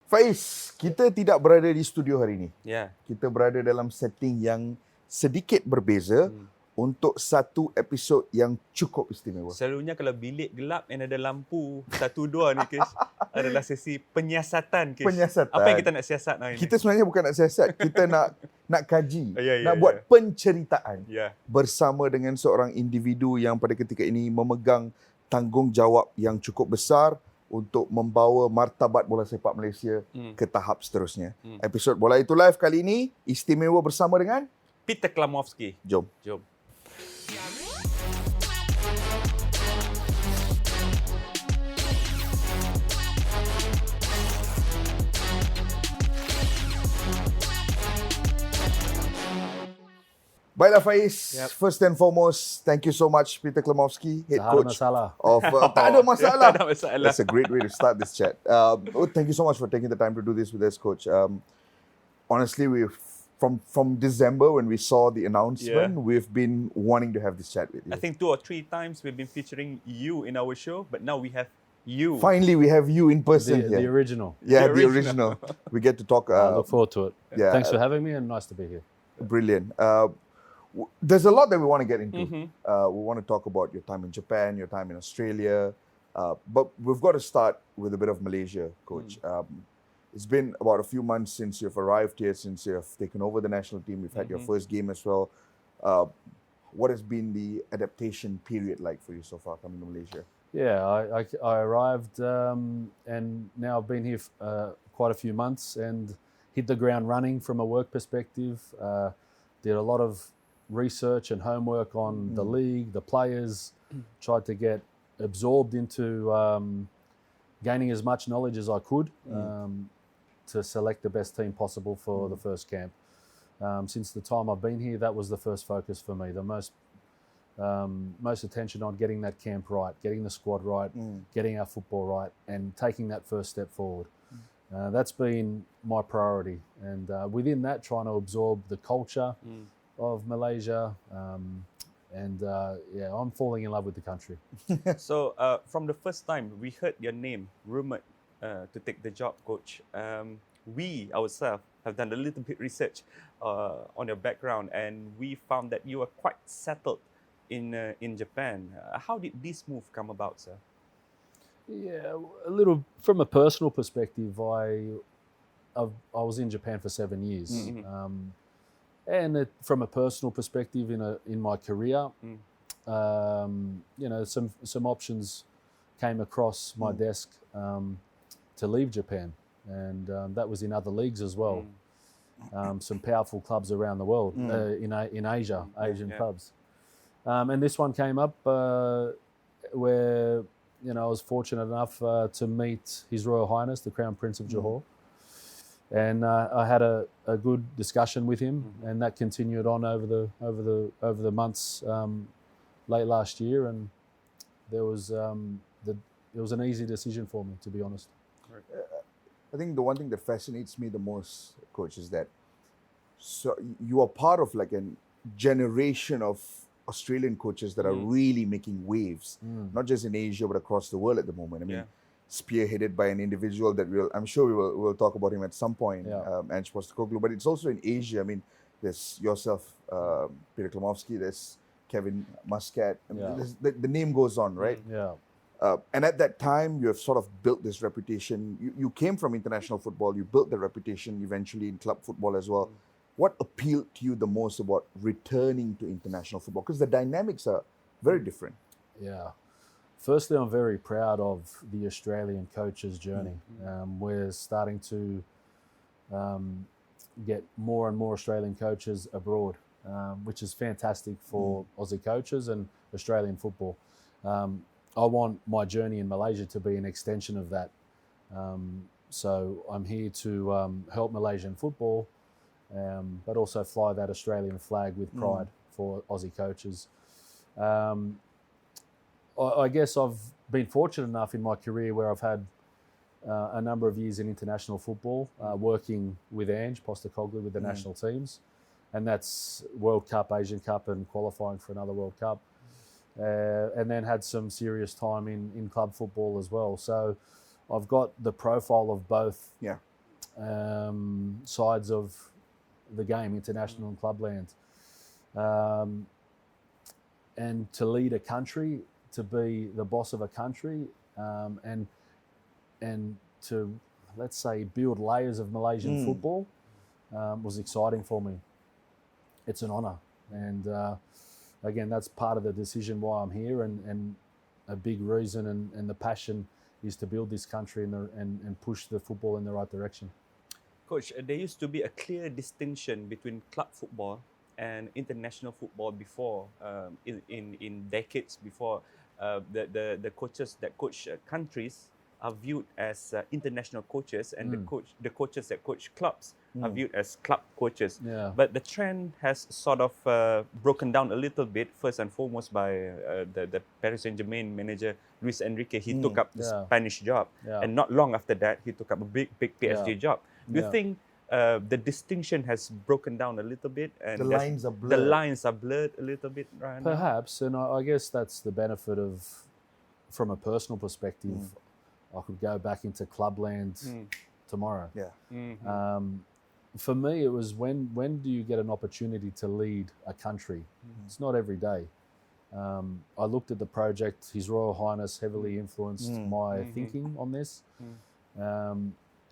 Faiz, kita tidak berada di studio hari ini. Ya. Kita berada dalam setting yang sedikit berbeza untuk satu episod yang cukup istimewa. Selalunya kalau bilik gelap dan ada lampu 1-2 ni, Kish, adalah sesi penyiasatan, Kish. Penyiasatan. Apa yang kita nak siasat hari ni? Kita sebenarnya bukan nak siasat, kita nak kaji, nak buat ya. penceritaan Ya. bersama dengan seorang individu yang pada ketika ini memegang tanggungjawab yang cukup besar untuk membawa martabat bola sepak Malaysia ke tahap seterusnya. Episod Bola Itu Life kali ini istimewa bersama dengan Cklamovski. Jom. Baiklah Faiz, first and foremost, thank you so much Cklamovski, head coach of tak ada masalah. Tak ada masalah. That's a great way to start this chat. Thank you so much for taking the time to do this with us, coach. Honestly, from December when we saw the announcement, we've been wanting to have this chat with you. I think 2 or 3 times we've been featuring you in our show, but now we have you. Finally, we have you in person here. The original. Yeah, the original. We get to talk. I look forward to it. Yeah. Thanks for having me and nice to be here. Brilliant. There's a lot that we want to get into. We want to talk about your time in Japan, your time in Australia, but we've got to start with a bit of Malaysia, coach. It's been about a few months since you've arrived here, since you've taken over the national team. You've had your first game as well. What has been the adaptation period like for you so far coming to Malaysia? Yeah, I arrived and now I've been here quite a few months and hit the ground running from a work perspective. Did a lot of research and homework on the league, the players, tried to get absorbed into gaining as much knowledge as I could to select the best team possible for the first camp. Since the time I've been here, that was the first focus for me. The most attention on getting that camp right, getting the squad right, getting our football right, and taking that first step forward. That's been my priority. And within that, trying to absorb the culture of Malaysia. I'm falling in love with the country. So from the first time we heard your name rumored to take the job, coach, we ourselves have done a little bit research on your background, and we found that you are quite settled in Japan. How did this move come about, sir? Yeah, a little from a personal perspective. I was in Japan for 7 years, and from a personal perspective, in my career, some options came across my desk to leave Japan, and that was in other leagues as well. Some powerful clubs around the world in Asia, Asian clubs, and this one came up where. I was fortunate enough to meet His Royal Highness, the Crown Prince of Johor. And I had a good discussion with him, and that continued on over the months late last year, and it was an easy decision for me, to be honest. I think the one thing that fascinates me the most, coach, is that you are part of like a generation of Australian coaches that are really making waves, not just in Asia but across the world at the moment. I mean, spearheaded by an individual that I'm sure we'll talk about him at some point, Ange Postecoglou. But it's also in Asia. I mean, there's yourself, Cklamovski. There's Kevin Muscat. I mean, the name goes on, right? Yeah. And at that time, you have sort of built this reputation. You came from international football. You built the reputation eventually in club football as well. What appealed to you the most about returning to international football? Because the dynamics are very different. Yeah. Firstly, I'm very proud of the Australian coaches' journey. We're starting to get more and more Australian coaches abroad, which is fantastic for Aussie coaches and Australian football. I want my journey in Malaysia to be an extension of that. So I'm here to help Malaysian football, but also fly that Australian flag with pride for Aussie coaches. I guess I've been fortunate enough in my career where I've had a number of years in international football, working with Ange Postecoglou with the national teams, and that's World Cup, Asian Cup, and qualifying for another World Cup. And then had some serious time in club football as well. So I've got the profile of both sides of the game, international and clubland. And to lead a country, to be the boss of a country, and to, let's say, build layers of Malaysian football was exciting for me. It's an honour. And again, that's part of the decision why I'm here, and a big reason and the passion is to build this country and push the football in the right direction. Coach, there used to be a clear distinction between club football and international football before, in decades before. The coaches that coach countries are viewed as international coaches, and the coaches that coach clubs are viewed as club coaches. Yeah. But the trend has sort of broken down a little bit, first and foremost by the Paris Saint-Germain manager, Luis Enrique. He took up the Spanish job, and not long after that, he took up a big PSG job. Do you think the distinction has broken down a little bit, and The lines are blurred. The lines are blurred a little bit right now? Perhaps, and I guess that's the benefit of, from a personal perspective, I could go back into clubland tomorrow. Yeah. For me, it was when do you get an opportunity to lead a country? It's not every day. I looked at the project. His Royal Highness heavily influenced my thinking on this.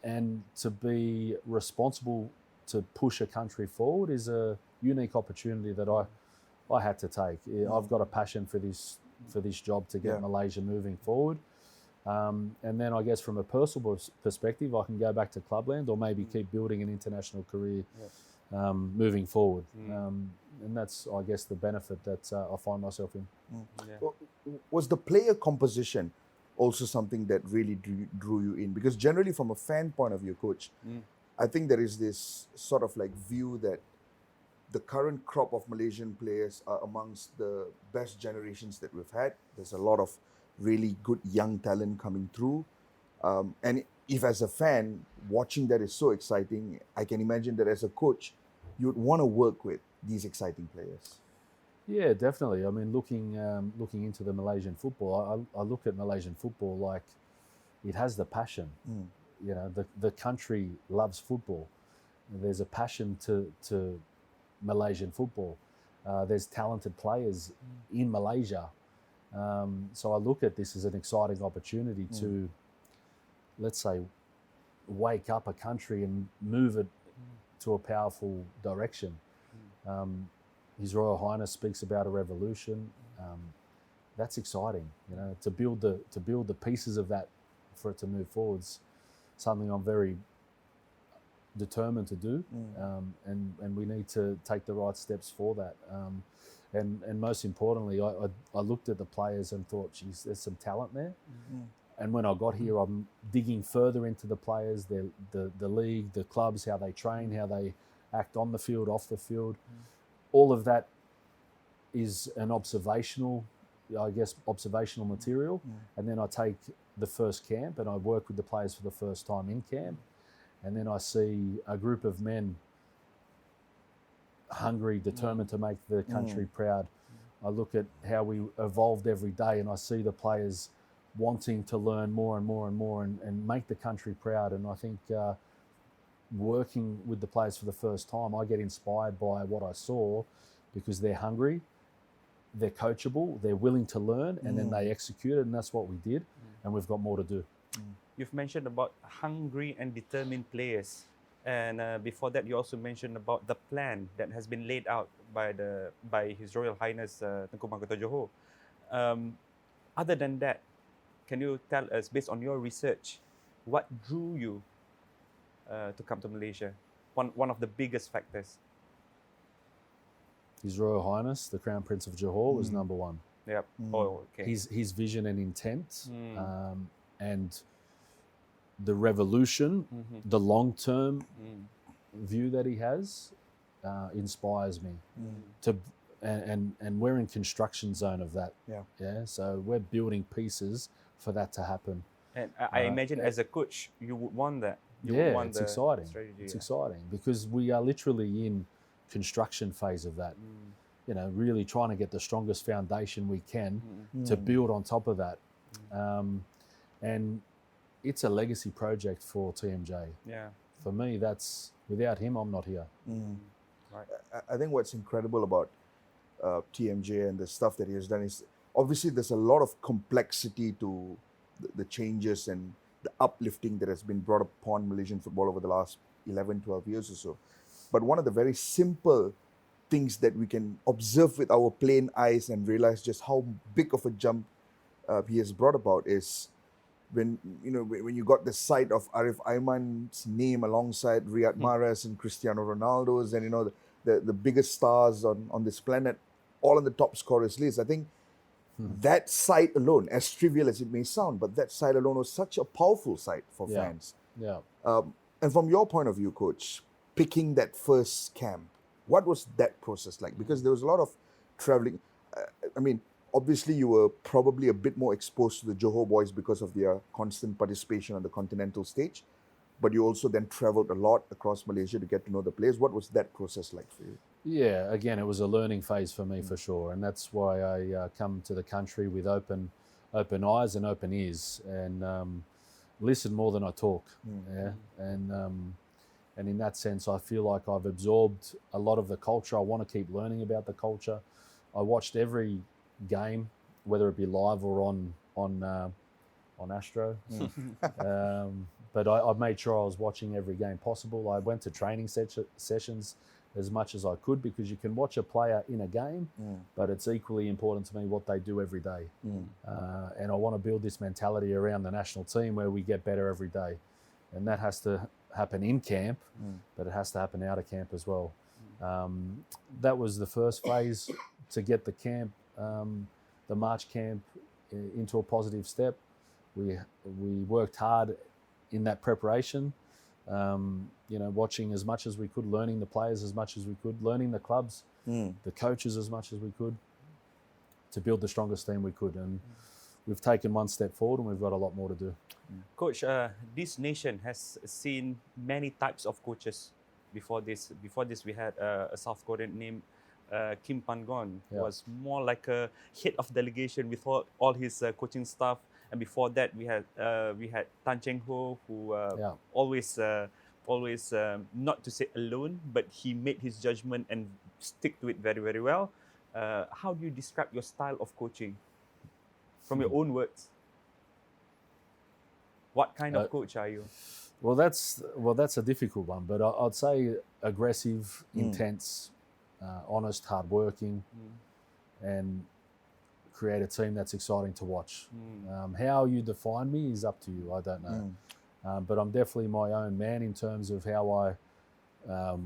And to be responsible to push a country forward is a unique opportunity that I had to take. I've got a passion for this job to get Malaysia moving forward. And then I guess from a personal perspective, I can go back to clubland or maybe keep building an international career moving forward. And that's, I guess, the benefit that I find myself in. Was the player composition also something that really drew you in? Because generally from a fan point of view, Coach, I think there is this sort of like view that the current crop of Malaysian players are amongst the best generations that we've had. There's a lot of really good young talent coming through. And if as a fan, watching that is so exciting, I can imagine that as a coach, you'd want to work with these exciting players. Yeah, definitely. I mean, looking into the Malaysian football, I look at Malaysian football like it has the passion. You know, the country loves football. There's a passion to Malaysian football. There's talented players in Malaysia. So I look at this as an exciting opportunity to, let's say, wake up a country and move it to a powerful direction. His Royal Highness speaks about a revolution. That's exciting, you know, to build the pieces of that for it to move forwards. Something I'm very determined to do, and we need to take the right steps for that. And most importantly, I looked at the players and thought, geez, there's some talent there. And when I got here, I'm digging further into the players, the league, the clubs, how they train, how they act on the field, off the field. All of that is an observational material. And then I take the first camp and I work with the players for the first time in camp. And then I see a group of men hungry, determined to make the country proud. I look at how we evolved every day and I see the players wanting to learn more and more and more and make the country proud. And I think working with the players for the first time, I get inspired by what I saw because they're hungry, they're coachable, they're willing to learn, and then they execute it, and that's what we did, and we've got more to do. You've mentioned about hungry and determined players, and before that you also mentioned about the plan that has been laid out by His Royal Highness Tengku Mahkota Johor. Other than that, can you tell us, based on your research, what drew you to come to Malaysia? One of the biggest factors. His Royal Highness, the Crown Prince of Johor, was number one. Yep. Oh, okay. His vision and intent, and the revolution, the long-term view that he has, inspires me. And we're in construction zone of that. Yeah. So we're building pieces for that to happen. And I imagine as a coach, you would want that. It's exciting. It's exciting because we are literally in construction phase of that. You know, really trying to get the strongest foundation we can to build on top of that. And it's a legacy project for TMJ. Yeah. for me, that's without him, I'm not here. Right. I think what's incredible about TMJ and the stuff that he has done is obviously there's a lot of complexity to the changes and the uplifting that has been brought upon Malaysian football over the last 11, 12 years or so. But one of the very simple things that we can observe with our plain eyes and realize just how big of a jump he has brought about is when you got the sight of Arif Aiman's name alongside Riyad Mahrez and Cristiano Ronaldo's and the biggest stars on this planet all on the top scorers list. I think that sight alone, as trivial as it may sound, but that sight alone was such a powerful sight for fans. Yeah. And from your point of view, coach, picking that first camp, what was that process like? Because there was a lot of traveling. I mean, obviously you were probably a bit more exposed to the Johor boys because of their constant participation on the continental stage, but you also then traveled a lot across Malaysia to get to know the players. What was that process like for you? Yeah, again, it was a learning phase for me for sure, and that's why I come to the country with open eyes and open ears, and listen more than I talk. Yeah, and in that sense, I feel like I've absorbed a lot of the culture. I want to keep learning about the culture. I watched every game, whether it be live or on Astro. But I made sure I was watching every game possible. I went to training sessions as much as I could, because you can watch a player in a game, but it's equally important to me what they do every day. And I want to build this mentality around the national team where we get better every day. And that has to happen in camp, but it has to happen out of camp as well. That was the first phase to get the camp, the March camp, into a positive step. We worked hard in that preparation, watching as much as we could, learning the players as much as we could, learning the clubs, the coaches as much as we could, to build the strongest team we could. And we've taken one step forward, and we've got a lot more to do. Coach, this nation has seen many types of coaches before this. Before this, we had a South Korean named Kim Pan-gon, who was more like a head of delegation with all his coaching staff. And before that, we had Tan Cheng Ho, who always not to say alone, but he made his judgment and stick to it very, very well. How do you describe your style of coaching from your own words? What kind of coach are you? Well, that's a difficult one, but I'd say aggressive, intense, honest, hardworking, and create a team that's exciting to watch. How you define me is up to you. I don't know, but I'm definitely my own man in terms of how I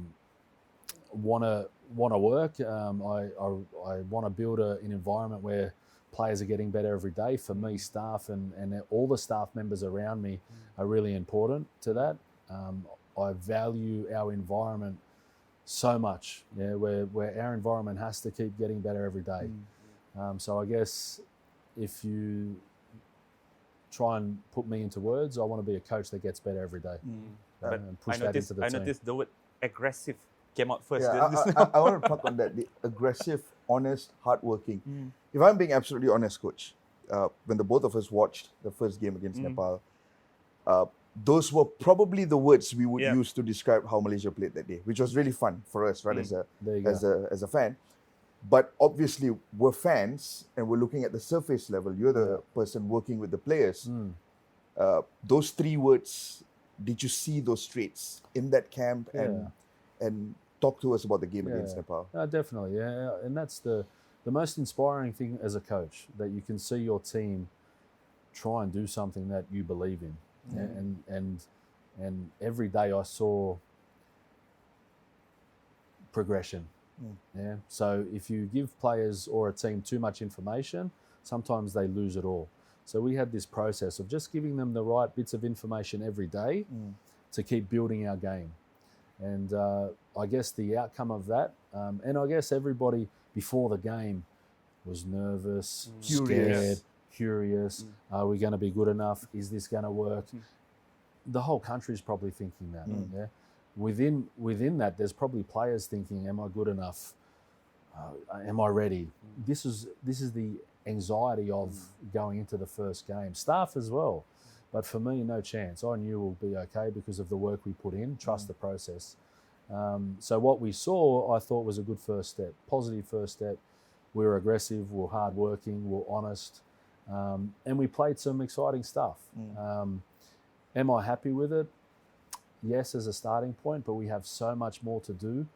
want to work. I want to build an environment where players are getting better every day. For me, staff and all the staff members around me are really important to that. I value our environment so much, where our environment has to keep getting better every day. So I guess if you try and put me into words, I want to be a coach that gets better every day. And push that into the team. I noticed the word aggressive came out first. Yeah, I want to talk on that. The aggressive, honest, hardworking. If I'm being absolutely honest, coach, when the both of us watched the first game against Nepal, those were probably the words we would use to describe how Malaysia played that day, which was really fun for us, right, as a fan. But obviously, we're fans and we're looking at the surface level. You're the person working with the players. Those three words, did you see those traits in that camp? And talk to us about the game against Nepal. Definitely, and that's the most inspiring thing as a coach, that you can see your team try and do something that you believe in. And every day I saw progression. So if you give players or a team too much information, sometimes they lose it all. So we had this process of just giving them the right bits of information every day to keep building our game. And I guess the outcome of that, and I guess everybody before the game was nervous, scared, curious. Are we going to be good enough? Is this going to work? The whole country is probably thinking that. Within that, there's probably players thinking, "Am I good enough? Am I ready?" This is the anxiety of going into the first game. Staff as well. But for me, no chance. I knew we'll be okay because of the work we put in, trust the process. So what we saw, I thought was a good first step, positive first step. We were aggressive, we were hardworking, we were honest, and we played some exciting stuff. Am I happy with it? Yes, as a starting point, but we have so much more to do.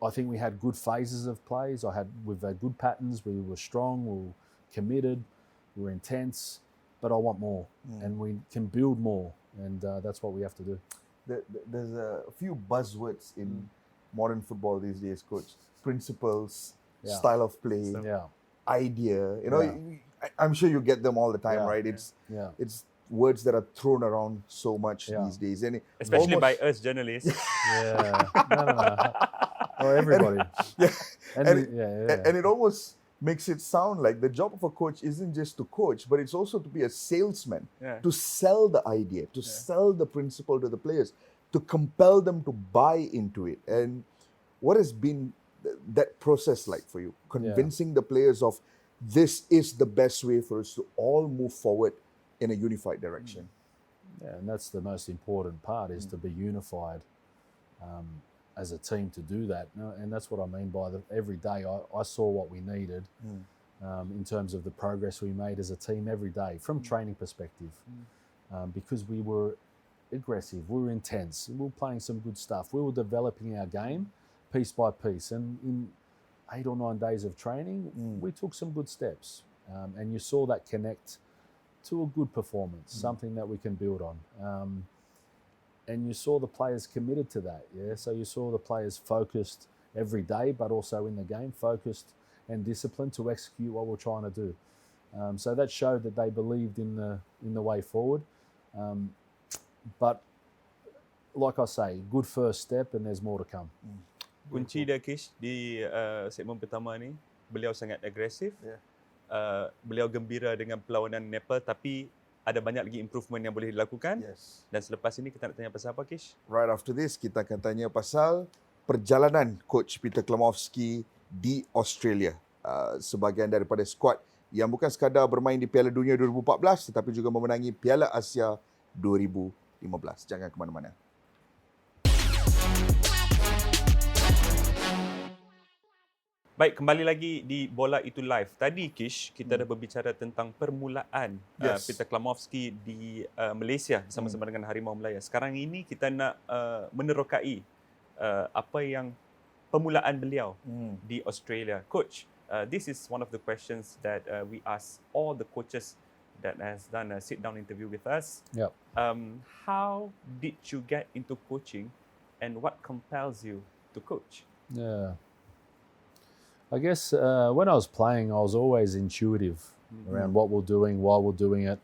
I think we had good phases of plays. We've had good patterns. We were strong, we were committed, we were intense, but I want more, and we can build more, and that's what we have to do. There's a few buzzwords in modern football these days, coach. Principles, style of play, idea. You know, I'm sure you get them all the time, right? It's words that are thrown around so much these days, and especially by us journalists. No. Oh, everybody. And it almost makes it sound like the job of a coach isn't just to coach, but it's also to be a salesman, to sell the idea, to sell the principle to the players, to compel them to buy into it. And what has been that process like for you? Convincing the players of this is the best way for us to all move forward in a unified direction. Yeah, and that's the most important part, is to be unified as a team to do that. And that's what I mean by every day I saw what we needed in terms of the progress we made as a team every day from training perspective, because we were aggressive, we were intense, we were playing some good stuff, we were developing our game piece by piece, and in 8 or 9 days of training we took some good steps, and you saw that connect to a good performance, something that we can build on. And you saw the players committed to that, So you saw the players focused every day, but also in the game, focused and disciplined to execute what we're trying to do. So that showed that they believed in the way forward. But like I say, good first step, and there's more to come. Kunci dia, Kish, di segmen pertama ni, beliau sangat agresif. Beliau gembira dengan perlawanan Nepal, tapi ada banyak lagi improvement yang boleh dilakukan. Dan selepas ini kita nak tanya pasal apa, Kish? Right after this, kita akan tanya pasal perjalanan Coach Peter Cklamovski di Australia. Sebahagian daripada skuad yang bukan sekadar bermain di Piala Dunia 2014, tetapi juga memenangi Piala Asia 2015. Jangan ke mana-mana. Baik, kembali lagi di Bola Itu Life. Tadi, Kish, kita dah berbicara tentang permulaan Peter Cklamovski di Malaysia bersama-sama dengan Harimau Malaya. Sekarang ini kita nak menerokai apa yang permulaan beliau di Australia. Coach, this is one of the questions that we ask all the coaches that has done a sit-down interview with us. How did you get into coaching, and what compels you to coach? I guess when I was playing, I was always intuitive around what we're doing, why we're doing it,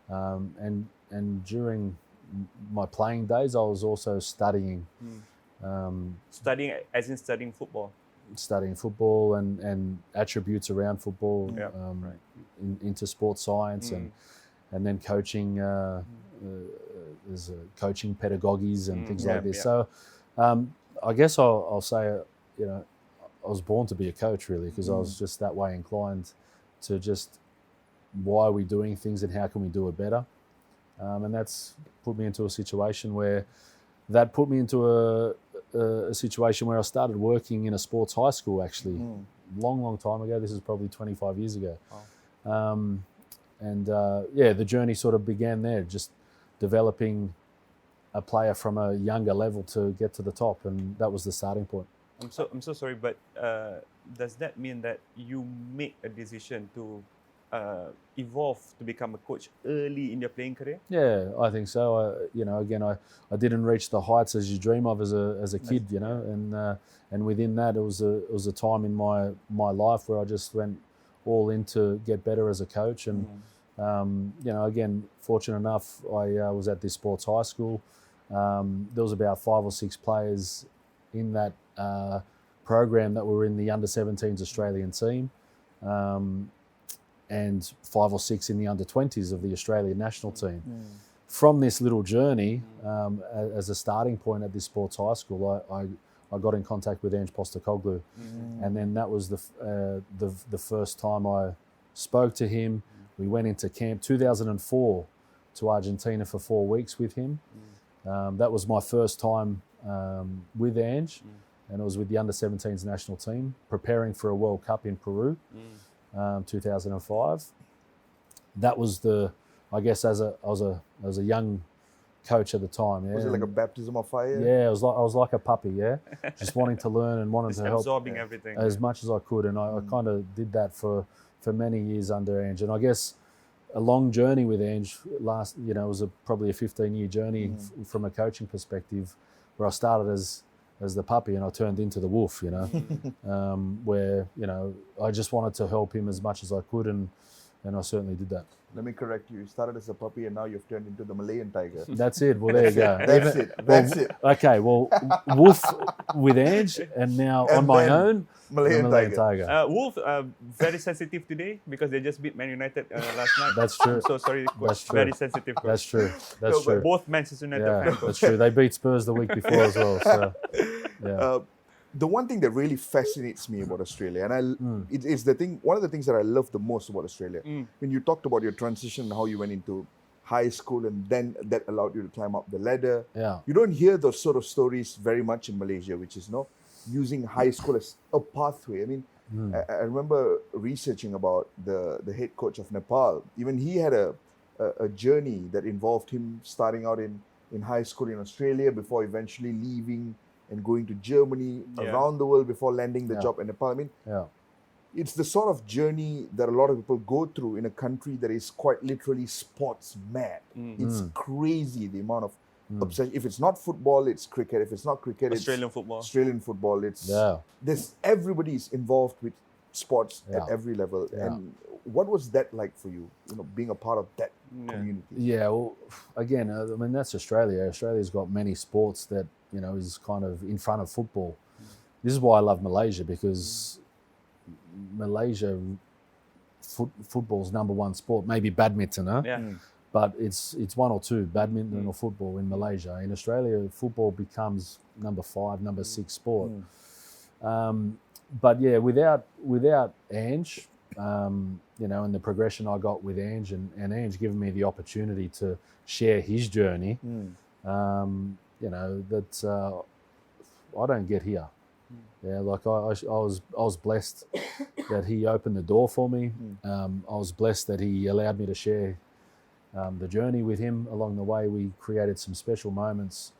and during my playing days, I was also studying. Studying as in studying football? Studying football and attributes around football, into sports science, and then coaching. There's coaching pedagogies and things like this. So I guess I'll say, I was born to be a coach, really, because I was just that way inclined to just why are we doing things and how can we do it better. And that's put me into a situation where I started working in a sports high school, actually, long time ago. This is probably 25 years ago. The journey sort of began there, just developing a player from a younger level to get to the top, and that was the starting point. I'm so sorry, but does that mean that you make a decision to evolve to become a coach early in your playing career? Yeah, I think so. I didn't reach the heights as you dream of as a kid, and within that, it was a time in my life where I just went all in to get better as a coach, and fortunate enough, I was at this sports high school. There was about 5 or 6 players in that program that were in the under-17s Australian team, and 5 or 6 in the under-20s of the Australian national team. From this little journey, as a starting point at this sports high school, I got in contact with Ange Postecoglou, and then that was the first time I spoke to him. We went into camp. 2004 to Argentina for 4 weeks with him. That was my first time with Ange, and it was with the under-17s national team, preparing for a World Cup in Peru, 2005. That was I guess as a young coach at the time. Yeah. Was it like a baptism of fire? Yeah, I was like a puppy. Yeah, just wanting to learn and wanting Just to help absorbing everything. as much as I could, and I kind of did that for many years under Ange. And I guess a long journey with Ange it was probably a 15-year journey from a coaching perspective, where I started as the puppy and I turned into the wolf. Where I just wanted to help him as much as I could, and I certainly did that. Let me correct you. You started as a puppy and now you've turned into the Malayan tiger. That's it. Well, there you go. That's it. Okay, well, wolf with Ange, and now And on my then own, Malayan tiger. Wolf, very sensitive today because they just beat Man United last night. That's true. I'm so sorry, coach. That's true. Very sensitive, coach. That's true. No, That's but true. Both Manchester United Yeah, fans. that's true. They beat Spurs the week before as well. So, yeah. The one thing that really fascinates me about Australia, and it's one of the things that I love the most about Australia. When you talked about your transition, how you went into high school, and then that allowed you to climb up the ladder. Yeah. You don't hear those sort of stories very much in Malaysia, which is using high school as a pathway. I mean, I remember researching about the head coach of Nepal. Even he had a journey that involved him starting out in high school in Australia before eventually leaving and going to Germany, around the world before landing the job in Nepal. I mean, it's the sort of journey that a lot of people go through in a country that is quite literally sports mad. It's crazy the amount of obsession. If it's not football, it's cricket. If it's not cricket, Australian it's football. Australian football. Everybody is involved with sports at every level. And what was that like for you? Being a part of that community. Yeah. Well, again, I mean, that's Australia. Australia's got many sports that is kind of in front of football. This is why I love Malaysia, because Malaysia football's number one sport. Maybe badminton, but it's one or two, badminton or football in Malaysia. In Australia, football becomes number 5, number 6 sport. But yeah, without Ange, and the progression I got with Ange, and Ange giving me the opportunity to share his journey, that I don't get here. Yeah, like I was blessed that he opened the door for me. I was blessed that he allowed me to share the journey with him. Along the way, we created some special moments,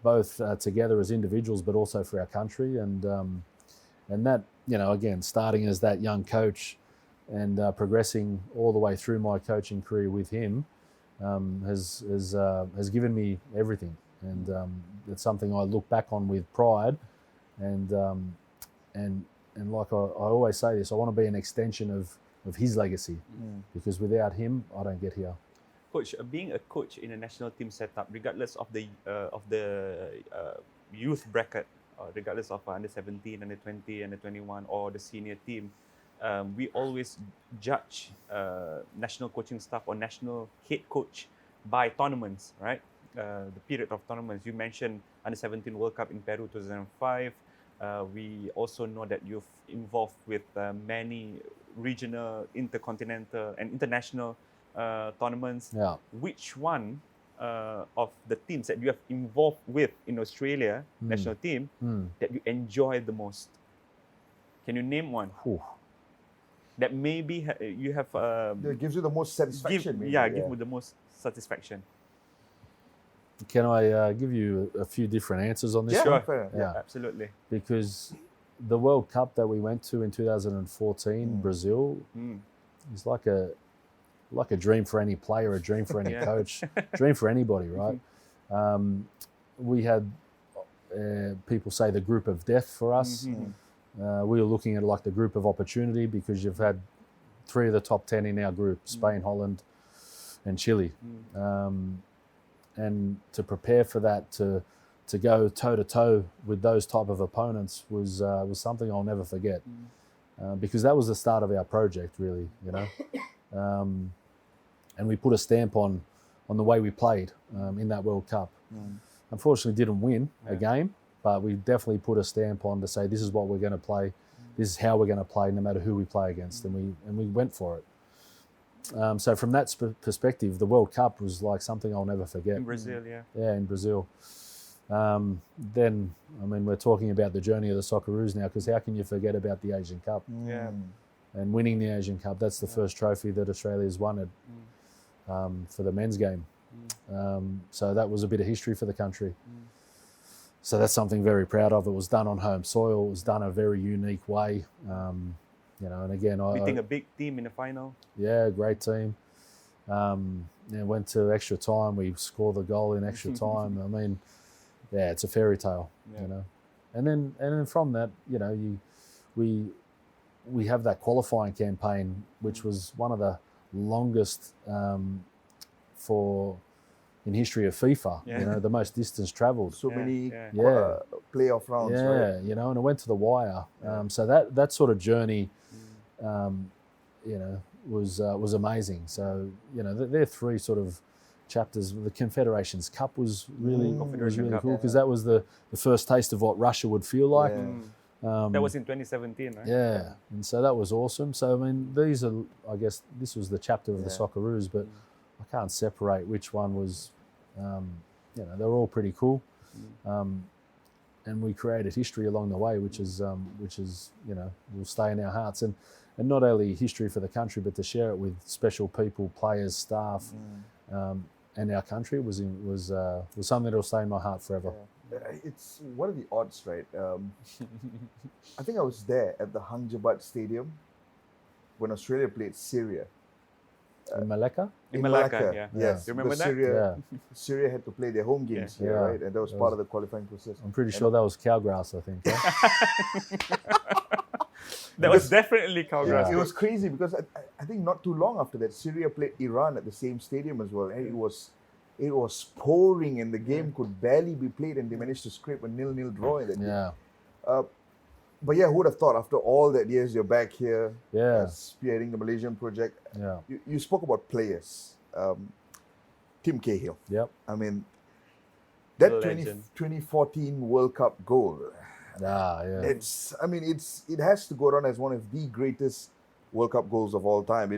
both together as individuals, but also for our country. And that, again, starting as that young coach and progressing all the way through my coaching career with him has given me everything. And it's something I look back on with pride. And like I always say this, I want to be an extension of his legacy, because without him, I don't get here. Coach, being a coach in a national team setup, regardless of the youth bracket, regardless of under 17, under 20, under 21, or the senior team, we always judge national coaching staff or national head coach by tournaments, right? The period of tournaments. You mentioned under 17 World Cup in Peru 2005. We also know that you've involved with many regional, intercontinental, and international tournaments. Yeah. Which one of the teams that you have involved with in Australia national team that you enjoy the most? Can you name one? That maybe you have... that gives you the most satisfaction. give you the most satisfaction. Can I give you a few different answers on this? Yeah, one? fair. Yeah, absolutely. Because the World Cup that we went to in 2014, Brazil, is like a dream for any player, a dream for any coach, dream for anybody, right? We had people say the group of death for us. We were looking at like the group of opportunity, because you've had 3 of the top 10 in our group: Spain, Holland, and Chile. And to prepare for that, to go toe to toe with those type of opponents was something I'll never forget, because that was the start of our project, really, and we put a stamp on the way we played in that World Cup. Unfortunately, didn't win a game, but we definitely put a stamp on to say this is what we're going to play, this is how we're going to play, no matter who we play against, and we went for it. So from that perspective, the World Cup was like something I'll never forget. In Brazil, yeah. Yeah, in Brazil. Then, I mean, we're talking about the journey of the Socceroos now, because how can you forget about the Asian Cup Yeah. and winning the Asian Cup? That's the first trophy that Australia's won for the men's game. So that was a bit of history for the country. So that's something very proud of. It was done on home soil. It was done a very unique way. You know, and again, Beating a big team in the final. yeah, great team. Went to extra time. We scored the goal in extra time. I mean, yeah, it's a fairy tale, you know. And then from that, you know, we have that qualifying campaign, which was one of the longest in history of FIFA. Yeah. You know, the most distance travelled. So many Yeah. playoff rounds, Yeah, right? you know, and it went to the wire. So that sort of journey, you know, was amazing. So, you know, they're three sort of chapters. The Confederations Cup was really Confederation Cup, cool, because that was the first taste of what Russia would feel like. Yeah. That was in 2017, right? Yeah, and so that was awesome. So, I mean, these are, I guess, this was the chapter of the Socceroos, but I can't separate which one was, you know, they're all pretty cool. And we created history along the way, which is, you know, will stay in our hearts. And not only history for the country, but to share it with special people, players, staff, and our country was something that will stay in my heart forever. It's what are the odds, right? I think I was there at the Hanjabat Stadium when Australia played Syria. In Malacca? In Malacca, yeah. Yes. You remember because Yeah. Syria had to play their home games here, Yeah. right? And that was part of the qualifying process. I'm pretty sure that was cowgrass, I think. That was definitely Cowgrass. It was crazy because I think not too long after that, Syria played Iran at the same stadium as well, and it was pouring, and the game could barely be played, and they managed to scrape a 0-0 draw in that game. Yeah. But yeah, who would have thought after all that years you're back here, Yeah. spearheading the Malaysian project. Yeah. You spoke about players. Tim Cahill. Yep. I mean, that Legend. 2014 World Cup goal. Ah, yeah. It has to go down as one of the greatest World Cup goals of all time.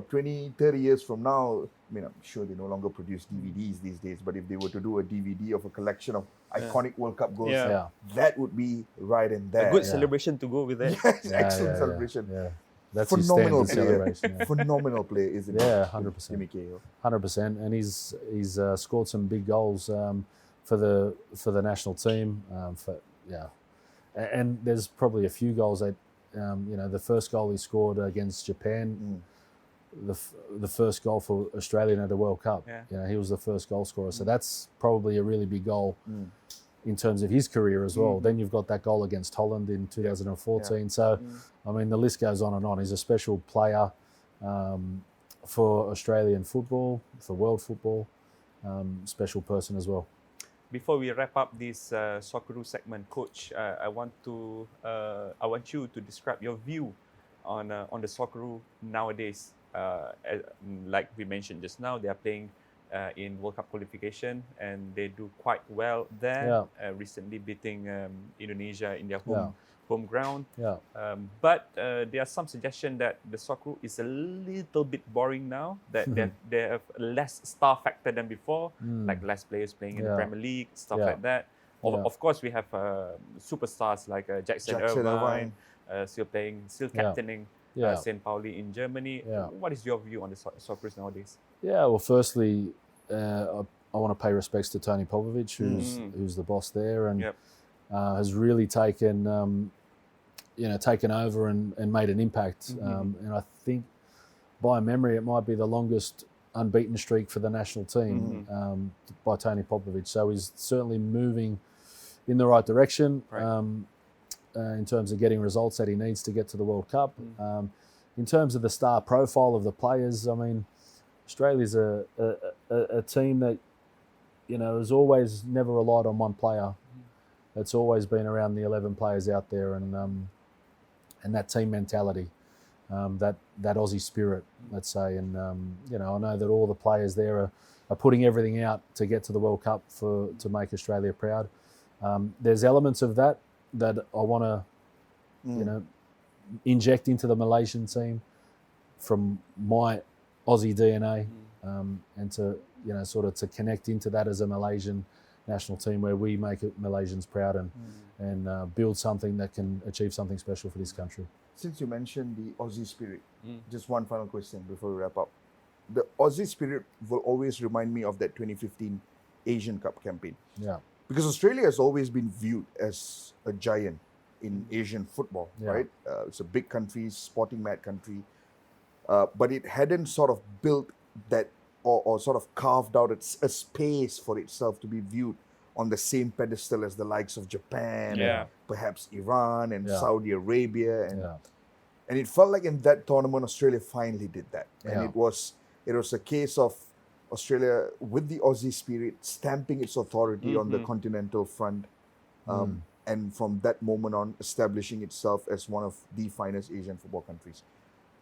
20, 30 years from now, I mean, I'm sure they no longer produce DVDs these days, but if they were to do a DVD of a collection of iconic World Cup goals, Yeah. that would be right in there. A good celebration to go with that. Yes, excellent celebration. Yeah. That's Phenomenal his standard player. celebration. Yeah. Phenomenal player, isn't Yeah, he? 100%. Timmy Cahill. 100%, and he's scored some big goals for the national team. And there's probably a few goals that the first goal he scored against Japan, the first goal for Australia at the World Cup. Yeah. You know, he was the first goal scorer, so that's probably a really big goal in terms of his career as well. Then you've got that goal against Holland in 2014. So, I mean, the list goes on and on. He's a special player for Australian football, for world football, special person as well. Before we wrap up this Socceroos segment, Coach, I want you to describe your view on the Socceroos nowadays. Like we mentioned just now, they are playing in World Cup qualification, and they do quite well there. Recently beating Indonesia in their home ground. Yeah. But there are some suggestion that the Socceroos is a little bit boring now. That they have less star factor than before, like less players playing in the Premier League, stuff like that. Of course, we have superstars like Jackson Irvine, still captaining St. Pauli in Germany. What is your view on the Socceroos nowadays? Yeah, well, firstly, I want to pay respects to Tony Popovic, who's the boss there, and has really taken over and made an impact. And I think, by memory, it might be the longest unbeaten streak for the national team by Tony Popovic. So he's certainly moving in the right direction. In terms of getting results that he needs to get to the World Cup. In terms of the star profile of the players, I mean, Australia's a team that, has always never relied on one player. It's always been around the 11 players out there, and that team mentality, that Aussie spirit, let's say. And, I know that all the players there are putting everything out to get to the World Cup to make Australia proud. There's elements of that I want to, inject into the Malaysian team from my Aussie DNA, and to sort of to connect into that as a Malaysian national team where we make Malaysians proud and build something that can achieve something special for this country. Since you mentioned the Aussie spirit, just one final question before we wrap up. The Aussie spirit will always remind me of that 2015 Asian Cup campaign. Yeah. Because Australia has always been viewed as a giant in Asian football, Yeah. right? It's a big country, sporting mad country, but it hadn't sort of built that or sort of carved out a space for itself to be viewed on the same pedestal as the likes of Japan, and perhaps Iran and Saudi Arabia, and it felt like in that tournament Australia finally did that, and it was a case of Australia with the Aussie spirit stamping its authority on the continental front, and from that moment on establishing itself as one of the finest Asian football countries.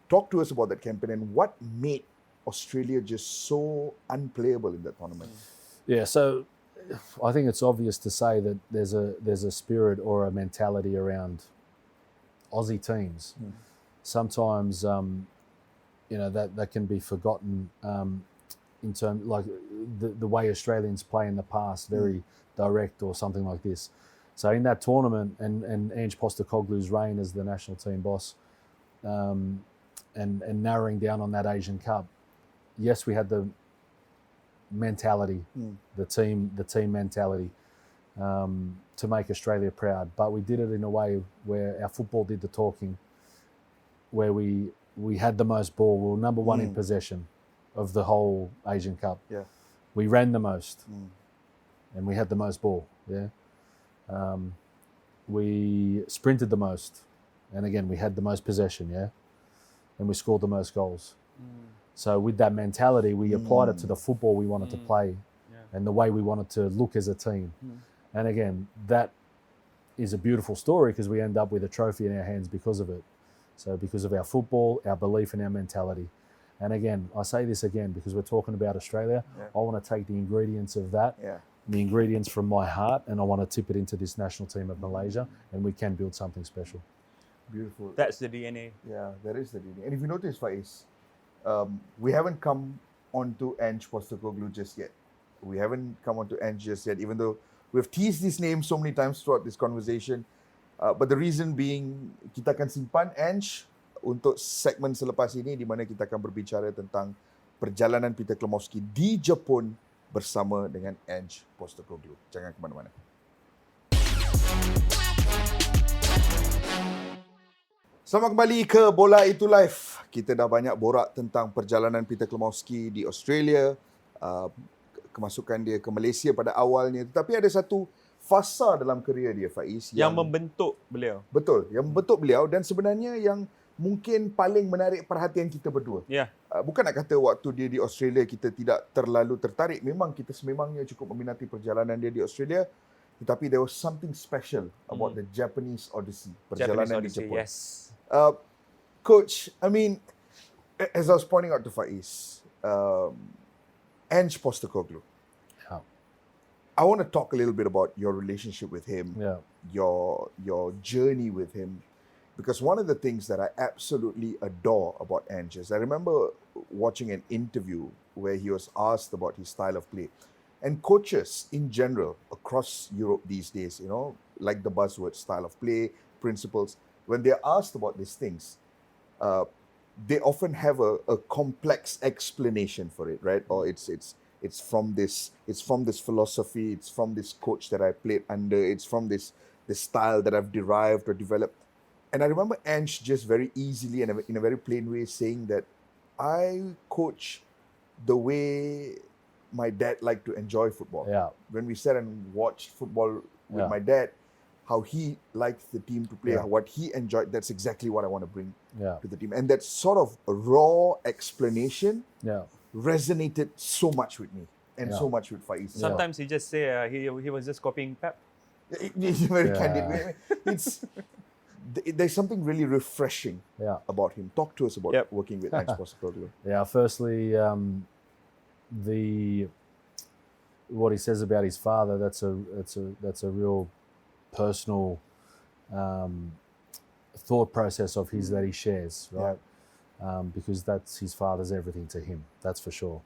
Talk to us about that campaign and what made Australia just so unplayable in that tournament. Yeah, so I think it's obvious to say that there's a spirit or a mentality around Aussie teams. Sometimes that can be forgotten in terms like the way Australians play in the past, very direct or something like this. So in that tournament and Ange Postecoglou's reign as the national team boss, and narrowing down on that Asian Cup, yes, we had the mentality, the team mentality, to make Australia proud, but we did it in a way where our football did the talking, where we had the most ball. We were number one in possession of the whole Asian Cup. Yeah, we ran the most, and we had the most ball. Yeah, we sprinted the most, and again we had the most possession. Yeah, and we scored the most goals. So with that mentality, we applied it to the football we wanted to play, and the way we wanted to look as a team. And again, that is a beautiful story because we end up with a trophy in our hands because of it. So because of our football, our belief and our mentality. And again, I say this again because we're talking about Australia. I want to take the ingredients of that, the ingredients from my heart, and I want to tip it into this national team of Malaysia, and we can build something special. Beautiful. That's the DNA. Yeah, that is the DNA. And if you notice, Faiz, we haven't come on to Ange Postecoglou just yet. We haven't come on to Ange just yet, even though we've teased his name so many times throughout this conversation. But the reason being, kita akan simpan Ange untuk segmen selepas ini, di mana kita akan berbicara tentang perjalanan Peter Cklamovski di Jepun bersama dengan Ange Postecoglou. Jangan ke mana-mana. Selamat kembali ke Bola Itu Life. Kita dah banyak borak tentang perjalanan Peter Cklamovski di Australia, kemasukan dia ke Malaysia pada awalnya. Tetapi ada satu fasa dalam kerjaya dia, Faiz, yang membentuk beliau. Betul, yang membentuk beliau dan sebenarnya yang mungkin paling menarik perhatian kita berdua. Bukan nak kata waktu dia di Australia kita tidak terlalu tertarik. Memang kita sememangnya cukup meminati perjalanan dia di Australia. Tetapi there was something special about the Japanese Odyssey, perjalanan di Jepun. Yes. Coach, I mean, as I was pointing out to Faiz, Ange Postecoglou. I want to talk a little bit about your relationship with him, your journey with him, because one of the things that I absolutely adore about Ange is I remember watching an interview where he was asked about his style of play. And coaches in general across Europe these days, like the buzzword style of play, principles, when they're asked about these things, they often have a complex explanation for it, right? Or it's from this philosophy, it's from this coach that I played under, it's from this style that I've derived or developed. And I remember Ange just very easily and in a very plain way saying that I coach the way my dad liked to enjoy football. When we sat and watched football with my dad, how he liked the team to play, what he enjoyed, that's exactly what I want to bring to the team. And that sort of raw explanation resonated so much with me and so much with Faiz. Sometimes he just say he was just copying Pep. He's very candid. There's something really refreshing about him. Talk to us about working with Ange Postecoglou. Firstly, what he says about his father, that's a real personal thought process of his that he shares, right? because that's his father's everything to him. That's for sure.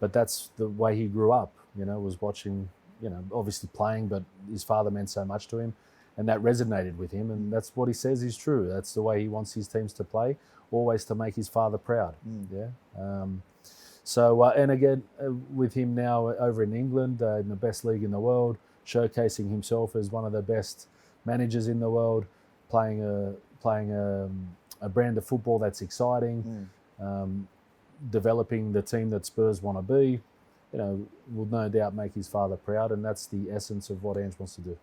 But that's the way he grew up. Was watching. Obviously playing, but his father meant so much to him, and that resonated with him. And that's what he says is true. That's the way he wants his teams to play, always to make his father proud. Yeah. And again, with him now over in England, in the best league in the world, showcasing himself as one of the best managers in the world, playing a brand of football that's exciting, developing the team that Spurs want to be, will no doubt make his father proud, and that's the essence of what Ange wants to do.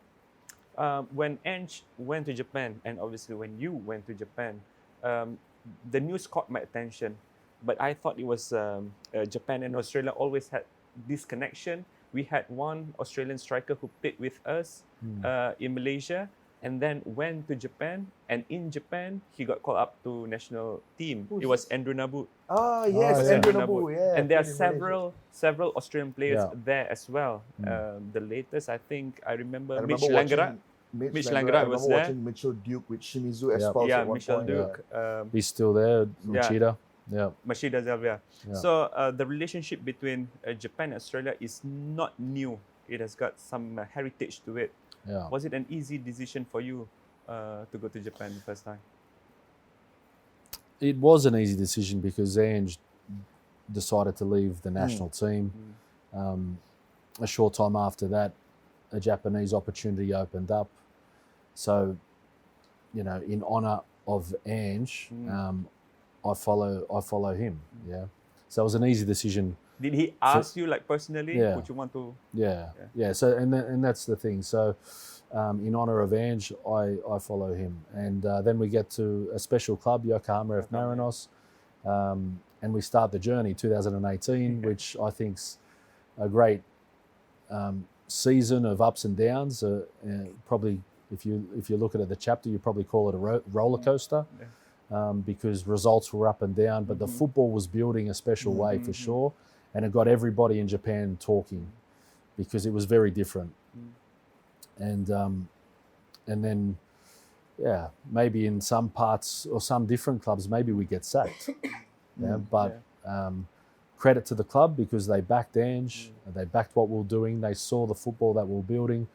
When Ange went to Japan, and obviously when you went to Japan, the news caught my attention. But I thought it was Japan and Australia always had this connection. We had one Australian striker who played with us in Malaysia, and then went to Japan. And in Japan, he got called up to national team. It was Andrew Nabut. Ah, yes, Andrew Nabut. Yeah, and there are several Australian players there as well. The latest, I remember Mitch Langara. Mitch Langara was there. I remember watching Mitchell Duke with Shimizu Espouse at one Mitchell point. Duke. He's still there. Machida. Machida Zelvia. So the relationship between Japan and Australia is not new. It has got some heritage to it. Yeah. Was it an easy decision for you to go to Japan the first time? It was an easy decision because Ange decided to leave the national team. A short time after that, a Japanese opportunity opened up. So, in honour of Ange, I follow him. Yeah. So it was an easy decision. Did he ask you personally? Yeah. Would you want to? Yeah. So and that's the thing. So in honour of Ange, I follow him, and then we get to a special club, Yokohama Marinos, and we start the journey 2018, which I think's a great season of ups and downs. Probably if you look at the chapter, you probably call it a roller coaster. Because results were up and down, but the football was building a special way for sure, and it got everybody in Japan talking because it was very different. And then, maybe in some parts or some different clubs, maybe we get sacked. Credit to the club because they backed Ange, they backed what we were doing, they saw the football that we were building.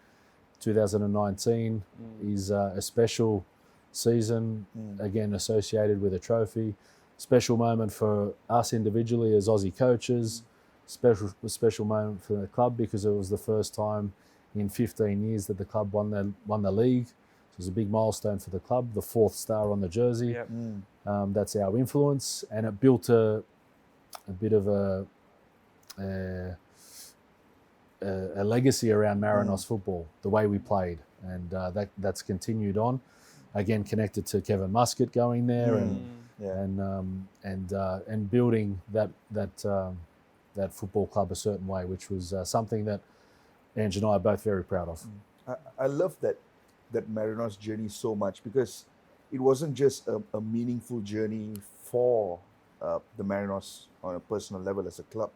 2019 is a special season, again associated with a trophy. Special moment for us individually as Aussie coaches. Special moment for the club because it was the first time in 15 years that the club won the league. It was a big milestone for the club, the 4th star on the jersey. That's our influence, and it built a bit of a legacy around Marinos football, the way we played, and that's continued on. Again, connected to Kevin Muscat going there and building that football club a certain way, which was something that Ange and I are both very proud of. I love that Marinos journey so much because it wasn't just a meaningful journey for the Marinos on a personal level as a club,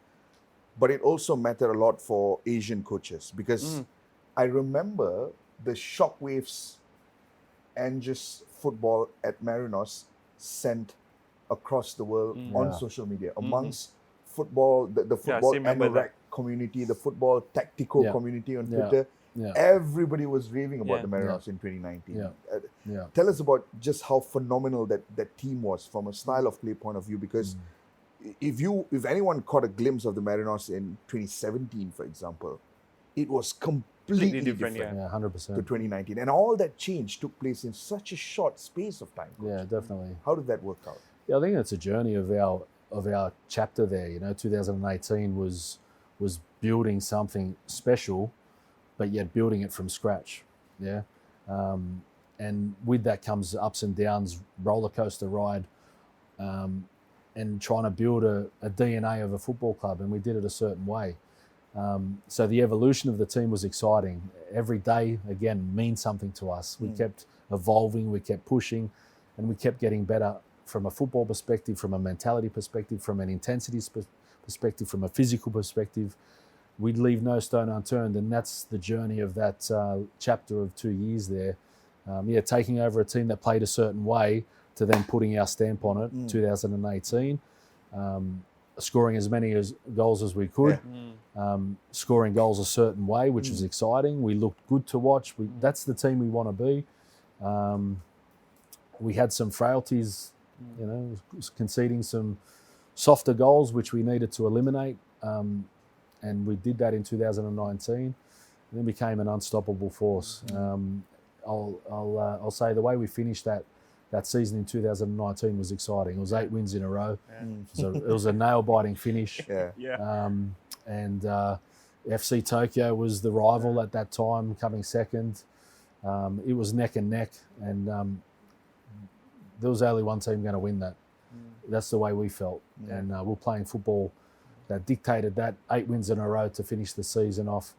but it also mattered a lot for Asian coaches because I remember the shockwaves Ange's football at Marinos sent across the world on social media amongst football, the football anorak community, the football tactical community on Twitter. Everybody was raving about the Marinos in 2019. Tell us about just how phenomenal that team was from a style of play point of view, because if anyone caught a glimpse of the Marinos in 2017, for example, it was completely different. 100%. To 2019, and all that change took place in such a short space of time. Coach. Yeah, definitely. How did that work out? Yeah, I think it's a journey of our chapter there. 2018 was building something special, but yet building it from scratch. Yeah, and with that comes ups and downs, roller coaster ride, and trying to build a DNA of a football club, and we did it a certain way. So the evolution of the team was exciting. Every day, again, means something to us. We kept evolving, we kept pushing, and we kept getting better from a football perspective, from a mentality perspective, from an intensity perspective, from a physical perspective. We'd leave no stone unturned, and that's the journey of that chapter of 2 years there. Taking over a team that played a certain way, to then putting our stamp on it, 2018, scoring as many goals as we could, scoring goals a certain way, which was exciting. We looked good to watch. That's the team we want to be. We had some frailties, you know, conceding some softer goals, which we needed to eliminate. And we did that in 2019, and then became an unstoppable force. I'll say the way we finished that season in 2019 was exciting. It was 8 wins in a row. It was a nail-biting finish. And FC Tokyo was the rival at that time, coming second. It was neck and neck, and there was only one team going to win that. That's the way we felt. And we're playing football that dictated that. 8 wins in a row to finish the season off.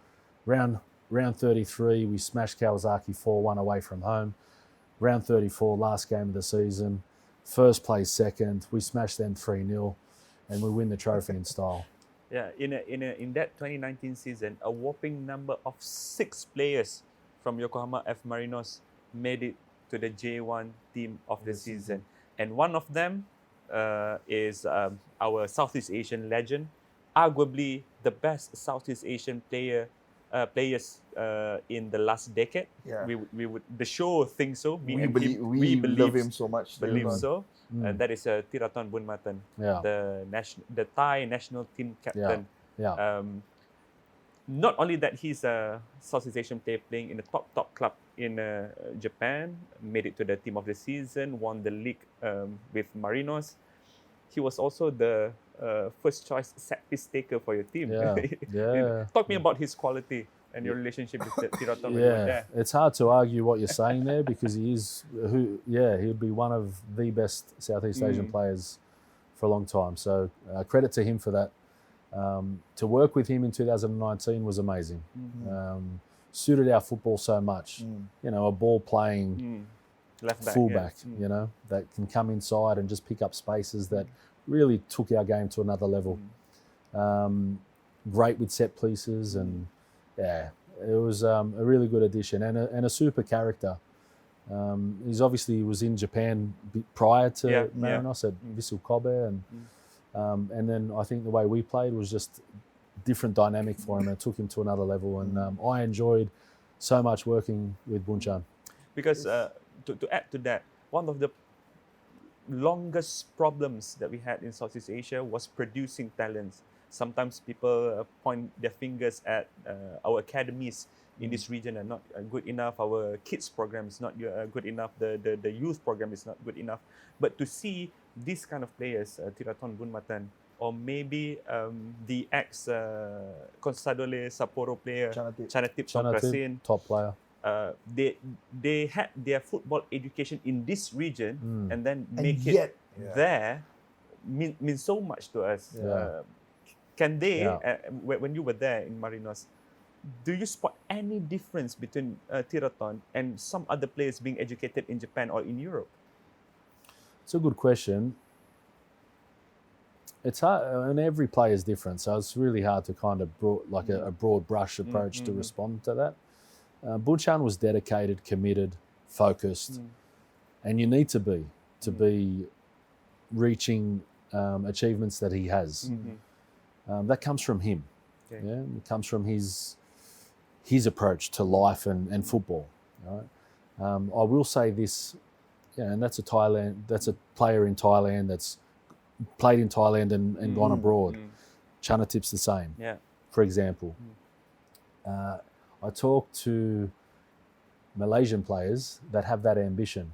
Round 33, we smashed Kawasaki 4-1 away from home. Round 34, last game of the season. First place second. We smashed them 3-0, and we win the trophy in style. Yeah, in that 2019 season, a whopping number of 6 players from Yokohama F Marinos made it to the J1 team of the season. And one of them is our Southeast Asian legend, arguably the best Southeast Asian players in the last decade. We would the show think so. We love him so much. Believe so. That is Tiraton Bunmatan, the Thai national team captain. Not only that, he's a Southeast Asian player playing in the top club in Japan, made it to the team of the season, won the league with Marinos. He was also the first choice set piece taker for your team. Talk me about his quality and your relationship with Tiraton when you were there. It's hard to argue what you're saying there, because he'd be one of the best Southeast Asian players for a long time. So credit to him for that. To work with him in 2019 was amazing. Suited our football so much. You know, a ball playing left back, fullback, you know, that can come inside and just pick up spaces that really took our game to another level. Great with set pieces, and it was a really good addition, and a super character. He was in Japan prior to Marinos at Vissel Kobe, and then I think the way we played was just different dynamic for him, and it took him to another level. And I enjoyed so much working with Bunchan. Because to add to that, one of the longest problems that we had in Southeast Asia was producing talents. Sometimes people point their fingers at our academies in this region are not good enough. Our kids program is not good enough. The youth program is not good enough. But to see these kind of players, Tiraton Bunmatan, or maybe the ex-Consadole Sapporo player, Chanatip Songkrasin, top player. They had their football education in this region and then make it there means so much to us. Can they, when you were there in Marinos, do you spot any difference between Tiraton and some other players being educated in Japan or in Europe? It's a good question. It's hard, and every player is different, so it's really hard to kind of a broad brush approach to respond to that. Bunchan was dedicated, committed, focused, and you need to be reaching achievements that he has. That comes from him. It comes from his approach to life and football. Right? I will say this, and that's a player in Thailand that's played in Thailand and gone abroad. Chanatip's the same. For example, I talk to Malaysian players that have that ambition.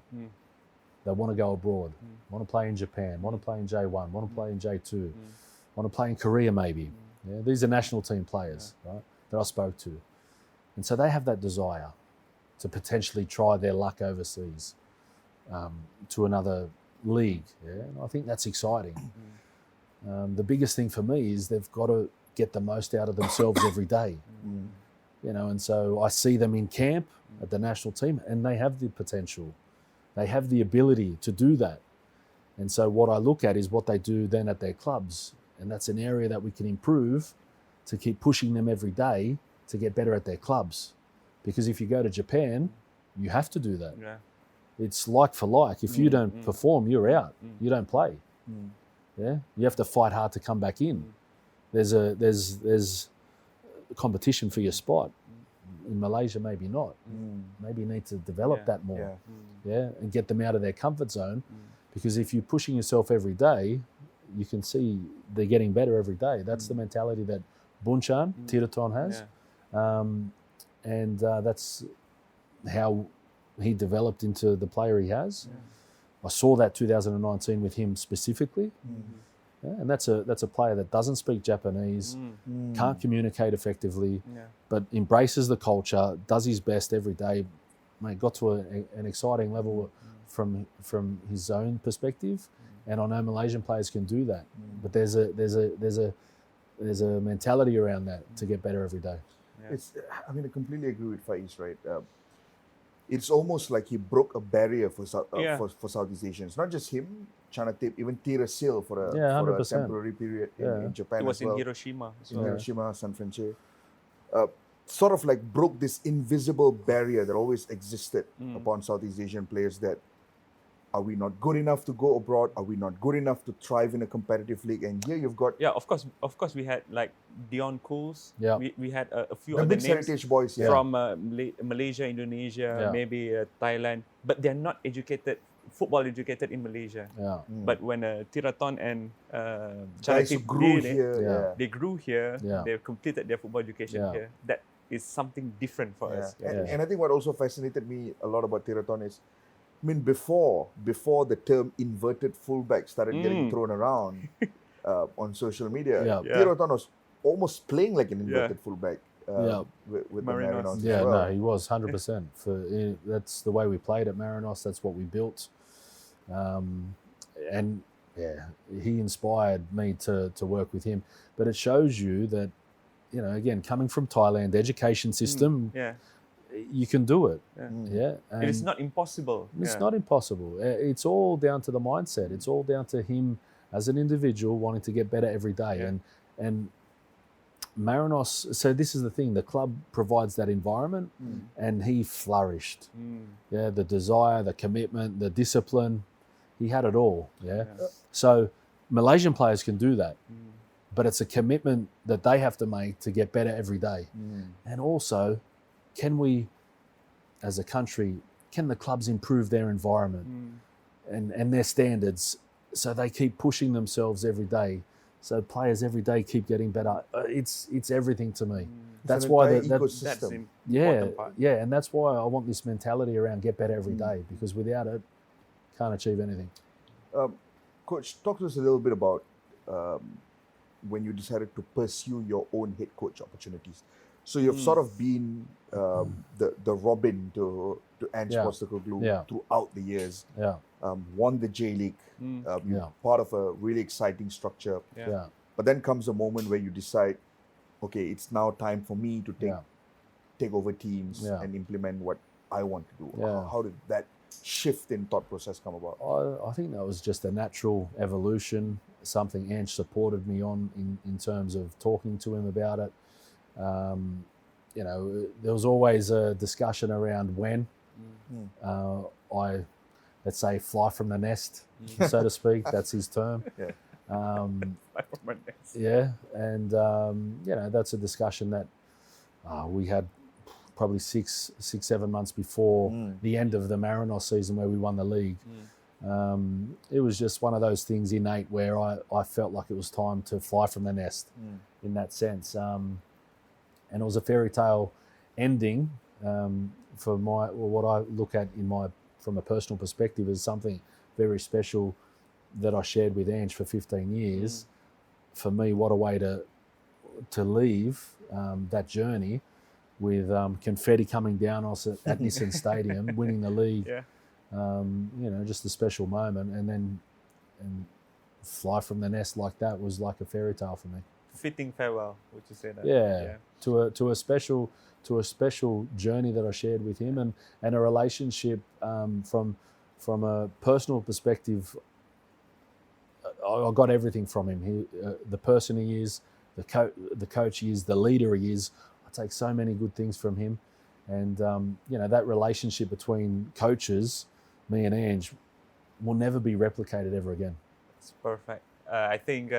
They want to go abroad, want to play in Japan, want to play in J1, want to play in J2, want to play in Korea maybe. These are national team players, right, that I spoke to. And so they have that desire to potentially try their luck overseas to another league. And I think that's exciting. The biggest thing for me is they've got to get the most out of themselves every day. You know, and so I see them in camp at the national team, and they have the potential. They have the ability to do that. And so what I look at is what they do then at their clubs. And that's an area that we can improve to keep pushing them every day to get better at their clubs. Because if you go to Japan, you have to do that. it's like for like. If you don't perform, you're out. You don't play. Yeah, you have to fight hard to come back in. There's competition for your spot. In Malaysia, maybe not. Maybe you need to develop that more. Yeah, and get them out of their comfort zone, because if you're pushing yourself every day, you can see they're getting better every day. That's the mentality that Bunchan, Tiraton has, and that's how he developed into the player he has. I saw that 2019 with him specifically. Yeah, and that's a player that doesn't speak Japanese, can't communicate effectively, but embraces the culture, does his best every day. Mate, got to an exciting level from his own perspective, and I know Malaysian players can do that. But there's a mentality around that to get better every day. I completely agree with Faiz, right? It's almost like he broke a barrier for Southeast Asians. Not just him, Chanatip, even Tirasil for a temporary period in Japan. It was as well. in Hiroshima. In Hiroshima, San Francisco. Sort of like broke this invisible barrier that always existed upon Southeast Asian players, that are we not good enough to go abroad? Are we not good enough to thrive in a competitive league? And here you've got... Yeah, of course we had like Dion Cools. Yeah. We had a few the other mixed names heritage boys. from Malaysia, Indonesia, maybe Thailand. But they're not football educated in Malaysia. Yeah. But when Tiraton and Guys who Chanatip grew did it, here. they grew here, Yeah. they completed their football education here. That is something different for us. And I think what also fascinated me a lot about Tiraton is, before the term inverted fullback started getting thrown around on social media, Tiraton was almost playing like an inverted fullback with the Marinos. Yeah, as well. no, he was 100%. That's the way we played at Marinos. That's what we built, and he inspired me to work with him. But it shows you that, again, coming from Thailand, education system, you can do it. And it is not impossible. It's not impossible. It's all down to the mindset. It's all down to him as an individual wanting to get better every day. And Marinos, so this is the thing, the club provides that environment, and he flourished. Yeah, the desire, the commitment, the discipline, he had it all. So Malaysian players can do that, but it's a commitment that they have to make to get better every day. And also, can we, as a country, can the clubs improve their environment and their standards so they keep pushing themselves every day? So players every day keep getting better. It's everything to me. That's why ecosystem. And that's why I want this mentality around get better every day, because without it, can't achieve anything. Coach, talk to us a little bit about when you decided to pursue your own head coach opportunities. So you've sort of been the Robin to Ange Postecoglou throughout the years. Won the J League. You're part of a really exciting structure. But then comes a moment where you decide, okay, it's now time for me to take over teams and implement what I want to do. How did that shift in thought process come about? I think that was just a natural evolution, something Ange supported me on in terms of talking to him about it. There was always a discussion around when I, let's say, fly from the nest, so to speak. That's his term. Fly from the nest. And that's a discussion that we had probably 6-7 months before the end of the Marinos season where we won the league. It was just one of those things innate where I felt like it was time to fly from the nest in that sense. And it was a fairy tale ending for what I look at from a personal perspective as something very special that I shared with Ange for 15 years. For me, what a way to leave that journey with confetti coming down us at Nissan Stadium, winning the league. Just a special moment, and fly from the nest like that was like a fairy tale for me. Fitting farewell, would you say that? To a special journey that I shared with him, and a relationship from a personal perspective. I got everything from him. The person he is, the coach he is, the leader he is. I take so many good things from him, and that relationship between coaches me and Ange, will never be replicated ever again. It's perfect. I think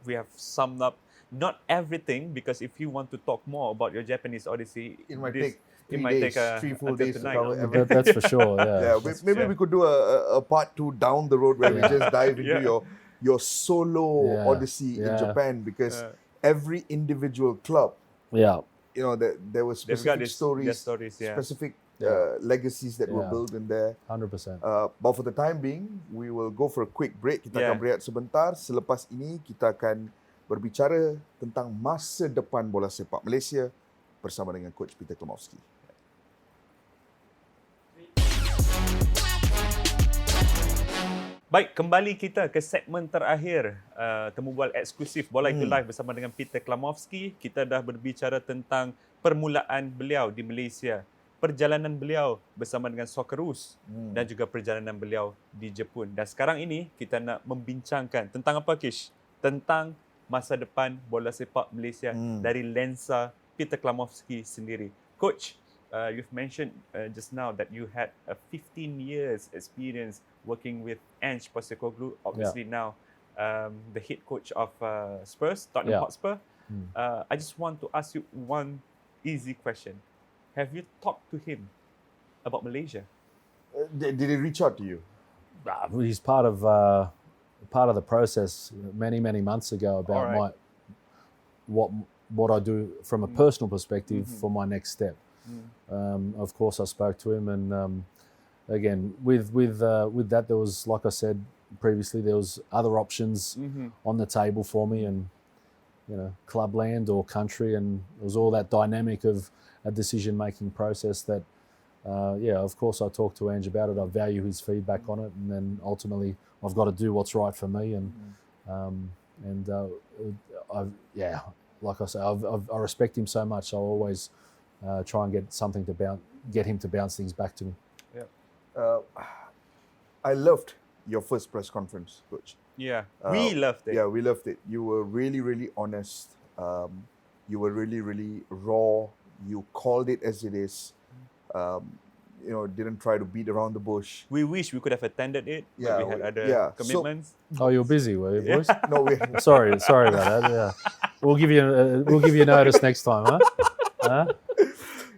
we have summed up not everything, because if you want to talk more about your Japanese Odyssey, It might this- take it 3 might days, take 3 full until days to tonight. cover everything. That's for sure. Yeah. Yeah, maybe yeah. we could do a part 2 down the road where we Yeah. just dive into Yeah. your solo Yeah. odyssey in Yeah. Japan, because Uh, every individual club, Yeah. there were They've got specific their stories, stories, yeah. specific Yeah. legacies that were Yeah. built in there. 100%. But for the time being, we will go for a quick break. Kita akan Yeah. berehat sebentar. Selepas ini, kita akan berbicara tentang masa depan bola sepak Malaysia bersama dengan Coach Peter Cklamovski. Baik, kembali kita ke segmen terakhir Temu Bual eksklusif Bola Itu Live bersama dengan Peter Cklamovski. Kita dah berbicara tentang permulaan beliau di Malaysia, perjalanan beliau bersama dengan Socceroos dan juga perjalanan beliau di Jepun. Dan sekarang ini kita nak membincangkan tentang apa, Kish? Tentang masa depan bola sepak Malaysia dari lensa Peter Cklamovski sendiri. Coach, you've mentioned just now that you had a 15 years experience working with Ange Postecoglou, obviously now the head coach of Spurs, Tottenham Yeah. Hotspur. I just want to ask you one easy question. Have you talked to him about Malaysia? Did he reach out to you? He's part of the process many months ago about Alright. what I do from a personal perspective for my next step. Of course, I spoke to him, and again with that, there was, like I said previously, there was other options on the table for me, and clubland or country, and it was all that dynamic of a decision-making process that, of course, I talked to Ange about it. I value his feedback on it, and then ultimately I've got to do what's right for me. And like I say, I respect him so much. I'll always try and get him to bounce things back to me. I loved your first press conference, Coach. Yeah, we loved it. Yeah, we loved it. You were really honest. You were really raw. You called it as it is. Didn't try to beat around the bush. We wish we could have attended it, Yeah, but we had other yeah. commitments. Oh, you're busy, were you, boys? No, we Sorry about that. Yeah, we'll give you notice next time, huh?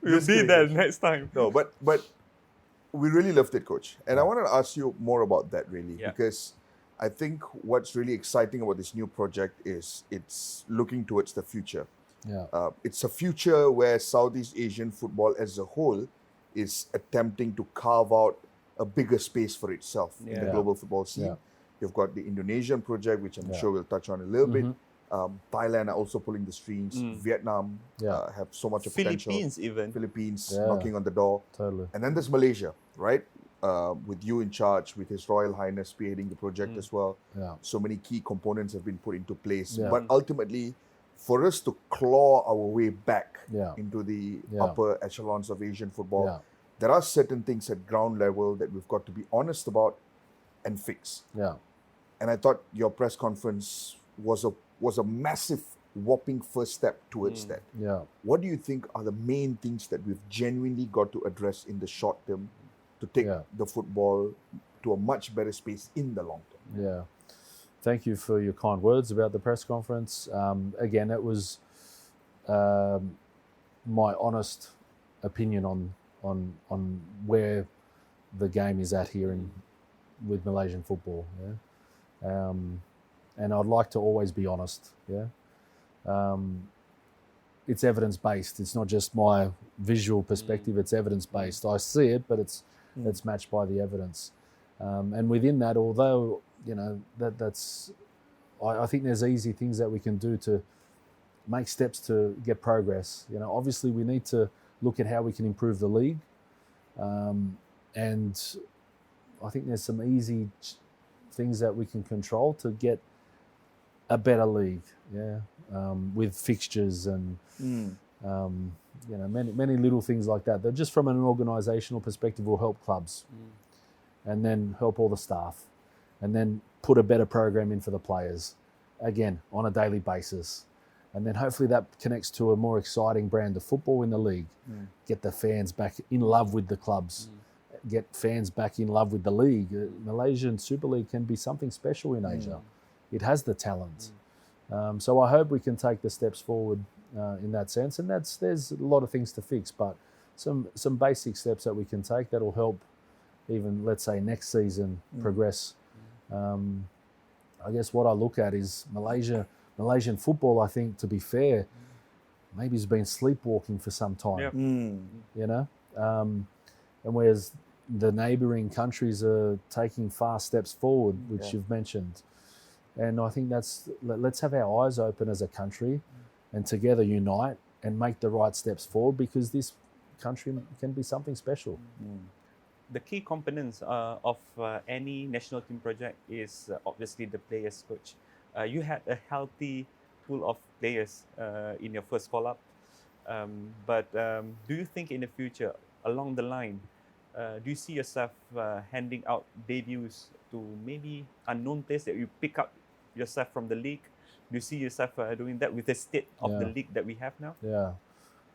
We'll Just be kidding, there Coach. next time. No, but we really loved it, Coach. And I wanted to ask you more about that, really, Yeah. because I think what's really exciting about this new project is it's looking towards the future. Yeah, It's a future where Southeast Asian football as a whole is attempting to carve out a bigger space for itself in the Yeah. global football scene. Yeah. You've got the Indonesian project, which I'm Yeah. sure we'll touch on a little bit. Thailand are also pulling the strings. Vietnam Yeah. have so much of potential. Philippines even. Philippines Yeah. knocking on the door. totally. And then there's Malaysia, right? With you in charge, with His Royal Highness spearheading the project as well. Yeah, So many key components have been put into place. Yeah. But ultimately, for us to claw our way back Yeah. into the Yeah. upper echelons of Asian football, yeah, there are certain things at ground level that we've got to be honest about and fix. yeah. And I thought your press conference was a massive, whopping first step towards that. Yeah. What do you think are the main things that we've genuinely got to address in the short term to take Yeah. the football to a much better space in the long term? Yeah. Thank you for your kind words about the press conference. Again, it was my honest opinion on where the game is at here with Malaysian football. Yeah. And I'd like to always be honest. Yeah. It's evidence based. It's not just my visual perspective. It's evidence based. I see it, but it's matched by the evidence. And within that, although that's, I think there's easy things that we can do to make steps to get progress. Obviously we need to look at how we can improve the league, and I think there's some easy things that we can control to get a better league. Yeah, with fixtures and many little things like that. That just from an organisational perspective will help clubs, and then help all the staff, and then put a better program in for the players, again on a daily basis, and then hopefully that connects to a more exciting brand of football in the league. Get the fans back in love with the clubs, get fans back in love with the league. Malaysian Super League can be something special in Asia. It has the talent. So I hope we can take the steps forward in that sense. And there's a lot of things to fix, but some basic steps that we can take that'll help even, let's say, next season progress. I guess what I look at is Malaysian football, I think, to be fair, maybe has been sleepwalking for some time. Yep. You know? And whereas the neighbouring countries are taking fast steps forward, which you've mentioned. And I think let's have our eyes open as a country and together unite and make the right steps forward, because this country can be something special. The key components of any national team project is obviously the players, coach. You had a healthy pool of players in your first call-up. But do you think in the future, along the line, do you see yourself handing out debuts to maybe unknown players that you pick up yourself from the league? Do you see yourself doing that with the state of the league that we have now? Yeah.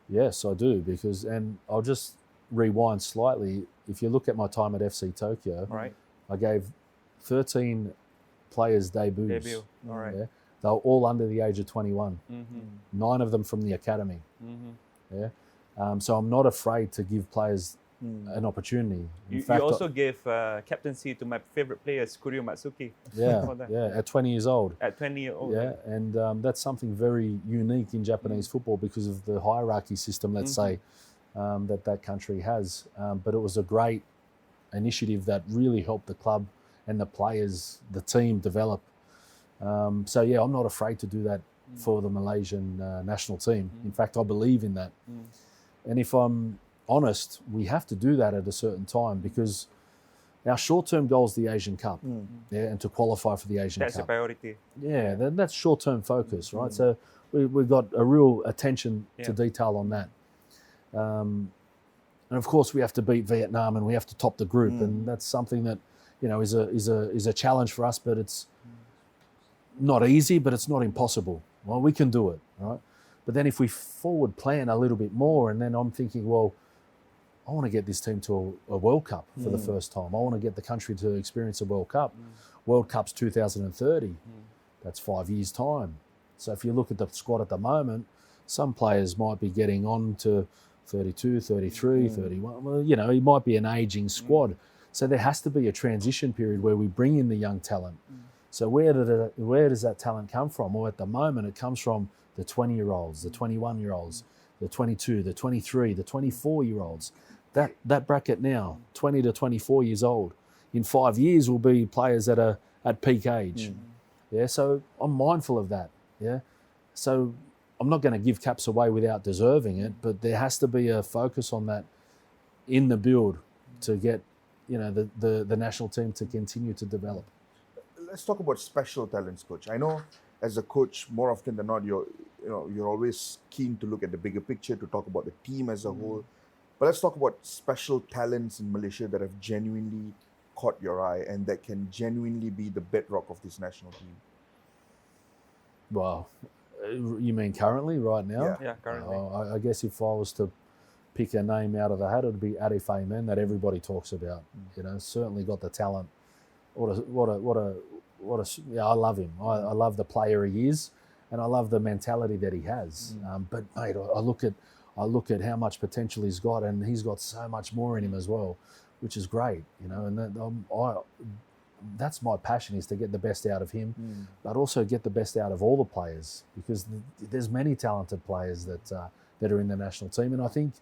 Yes, I do, and I'll just rewind slightly. If you look at my time at FC Tokyo, Right. I gave 13 players debuts. Debut. All right. Yeah. They were all under the age of 21. 9 of them from the academy. Yeah. So I'm not afraid to give players an opportunity. You also gave captaincy to my favorite player, Kuryo Matsuki. At 20 years old. At 20 years old. Yeah, and that's something very unique in Japanese football because of the hierarchy system, let's say, that country has. But it was a great initiative that really helped the club and the players, the team develop. So yeah, I'm not afraid to do that for the Malaysian national team. In fact, I believe in that. And if I'm honest, we have to do that at a certain time because our short-term goal is the Asian Cup, and to qualify for the Asian That's Cup. a priority. Yeah, that's short-term focus, right? So we've got a real attention to detail on that. And of course, we have to beat Vietnam and we have to top the group, and that's something that is a challenge for us. But it's not easy, but it's not impossible. Well, we can do it, right? But then if we forward plan a little bit more, and then I'm thinking, well, I want to get this team to a World Cup for the first time. I want to get the country to experience a World Cup. World Cup's 2030. That's 5 years' time. So if you look at the squad at the moment, some players might be getting on to 32, 33, 31. Well, it might be an aging squad. So there has to be a transition period where we bring in the young talent. So where does that talent come from? Well, at the moment, it comes from the 20-year-olds, the 21-year-olds, the 22, the 23, the 24-year-olds. That bracket now, 20 to 24 years old. In 5 years, will be players that are at peak age. Yeah, so I'm mindful of that. Yeah, so I'm not going to give caps away without deserving it, but there has to be a focus on that in the build to get the national team to continue to develop. Let's talk about special talents, coach. I know as a coach, more often than not, you're always keen to look at the bigger picture, to talk about the team as a whole. But let's talk about special talents in Malaysia that have genuinely caught your eye and that can genuinely be the bedrock of this national team. Well, you mean currently, right now? Yeah, currently. I guess if I was to pick a name out of the hat, it would be Arif Aiman that everybody talks about. Certainly got the talent. I love him. I love the player he is, and I love the mentality that he has. But mate, I look at how much potential he's got, and he's got so much more in him as well, which is great. And that's my passion, is to get the best out of him, but also get the best out of all the players, because there's many talented players that are in the national team, and I think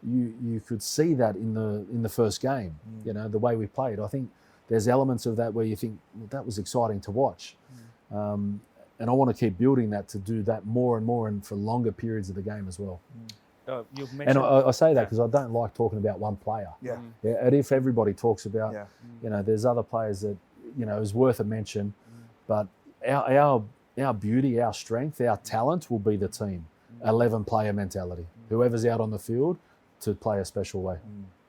you could see that in the first game. The way we played. I think there's elements of that where you think, well, that was exciting to watch. And I want to keep building that, to do that more and more and for longer periods of the game as well. You've mentioned, and I say that because I don't like talking about one player. And if everybody talks about, there's other players that, is worth a mention, but our beauty, our strength, our talent will be the team. 11-player mentality. Whoever's out on the field to play a special way.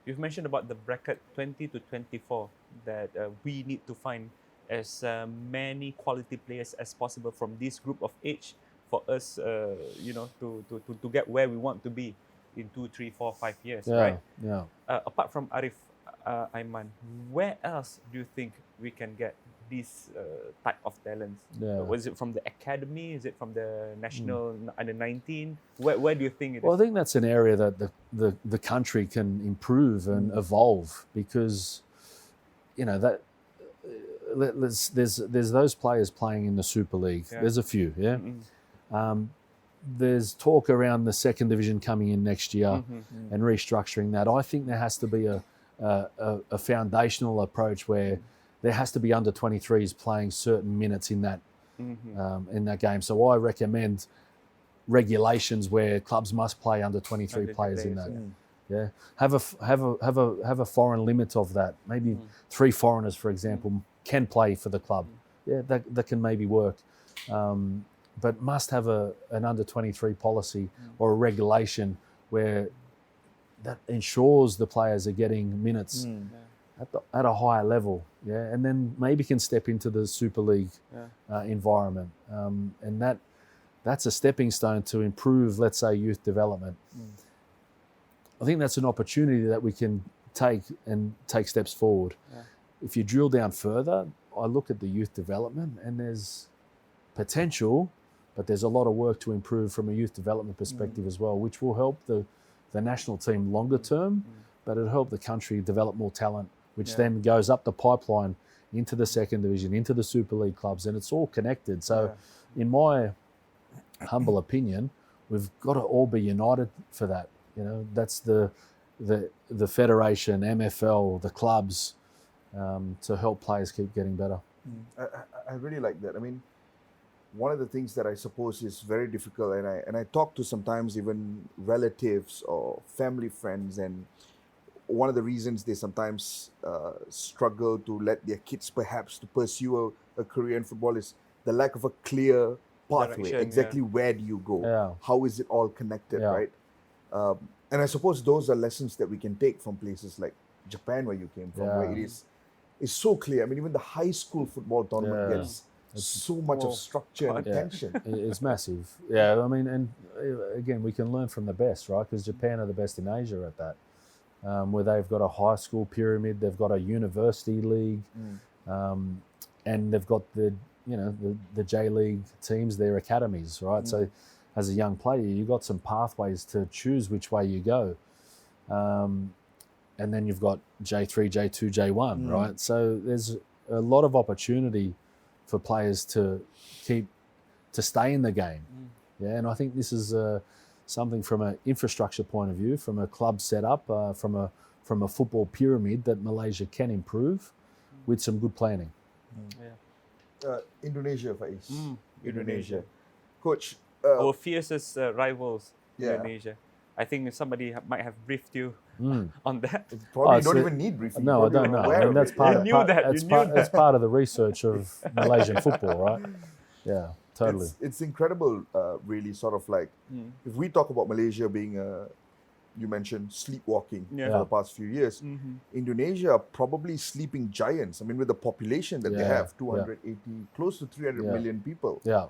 You've mentioned about the bracket 20 to 24 that we need to find as many quality players as possible from this group of age for us, to get where we want to be in 2, 3, 4, 5 years, right? Yeah. Apart from Arif Aiman, where else do you think we can get these type of talents? Yeah. Was it from the academy? Is it from the national under 19? Where do you think it is? Well, I think that's an area that the country can improve and evolve, because, you know, that there's those players playing in the Super League. Yeah. There's a few, yeah. There's talk around the second division coming in next year and restructuring that. I think there has to be a foundational approach where there has to be under 23s playing certain minutes in that game. So I recommend regulations where clubs must play under 23 players in that. Yeah, have a foreign limit of that. Maybe 3 foreigners, for example, can play for the club. Yeah, that can maybe work. But must have an under 23 policy or a regulation where that ensures the players are getting minutes at a higher level. Yeah, and then maybe can step into the Super League environment, and that's a stepping stone to improve, let's say, youth development. I think that's an opportunity that we can take steps forward. Yeah. If you drill down further, I look at the youth development, and there's potential, but there's a lot of work to improve from a youth development perspective as well, which will help the national team longer term, but it'll help the country develop more talent, which then goes up the pipeline into the second division, into the Super League clubs, and it's all connected. So in my humble opinion, we've got to all be united for that. You know, that's the federation, MFL, the clubs, to help players keep getting better. I really like that. I mean, one of the things that I suppose is very difficult, and I talk to sometimes even relatives or family friends, and one of the reasons they sometimes struggle to let their kids perhaps to pursue a career in football is the lack of a clear pathway. Direction, exactly where do you go? Yeah. How is it all connected, right? And I suppose those are lessons that we can take from places like Japan, where you came from, where it's so clear. I mean, even the high school football tournament gets so much of structure and attention. It's massive. Yeah, I mean, and again, we can learn from the best, right? Because Japan are the best in Asia at that, where they've got a high school pyramid, they've got a university league, and they've got the J League teams, their academies, right? So as a young player, you've got some pathways to choose which way you go. And then you've got J3, J2, J1, right? So there's a lot of opportunity for players to stay in the game. Yeah, and I think this is something from an infrastructure point of view, from a club setup, from a football pyramid that Malaysia can improve with some good planning. Indonesia, Faiz. Indonesia. Coach, Our fiercest rivals, Yeah. Indonesia. I think somebody might have briefed you on that. probably Oh, don't so- even need briefing. No, I You're don't probably know. aware I mean, of that's it. part You of knew that, you knew that's part of the research of Malaysian football, right? Yeah, totally. It's incredible, really, sort of like, if we talk about Malaysia being, you mentioned sleepwalking Yeah. for the past few years, Indonesia are probably sleeping giants. I mean, with the population that they Yeah, have, 280, close to 300 Yeah. million people. Yeah,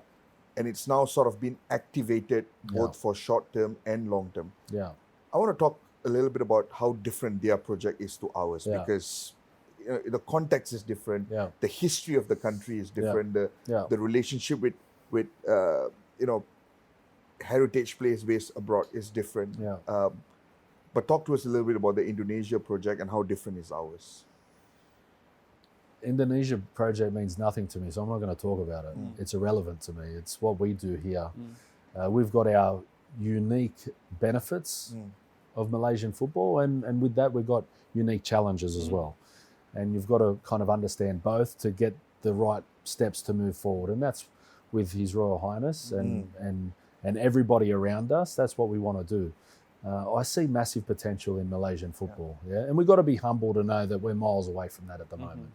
And it's now sort of been activated both for short term and long term. yeah, I want to talk a little bit about how different their project is to ours, Yeah. because the context is different. Yeah. The history of the country is different. Yeah. The relationship with heritage place based abroad is different. Yeah. But talk to us a little bit about the Indonesia project and how different is ours. Indonesia project means nothing to me, so I'm not going to talk about it. It's irrelevant to me. It's what we do here. We've got our unique benefits of Malaysian football, and with that we've got unique challenges as well. And you've got to kind of understand both to get the right steps to move forward. And that's with His Royal Highness and everybody around us. That's what we want to do. I see massive potential in Malaysian football, and we've got to be humble to know that we're miles away from that at the moment.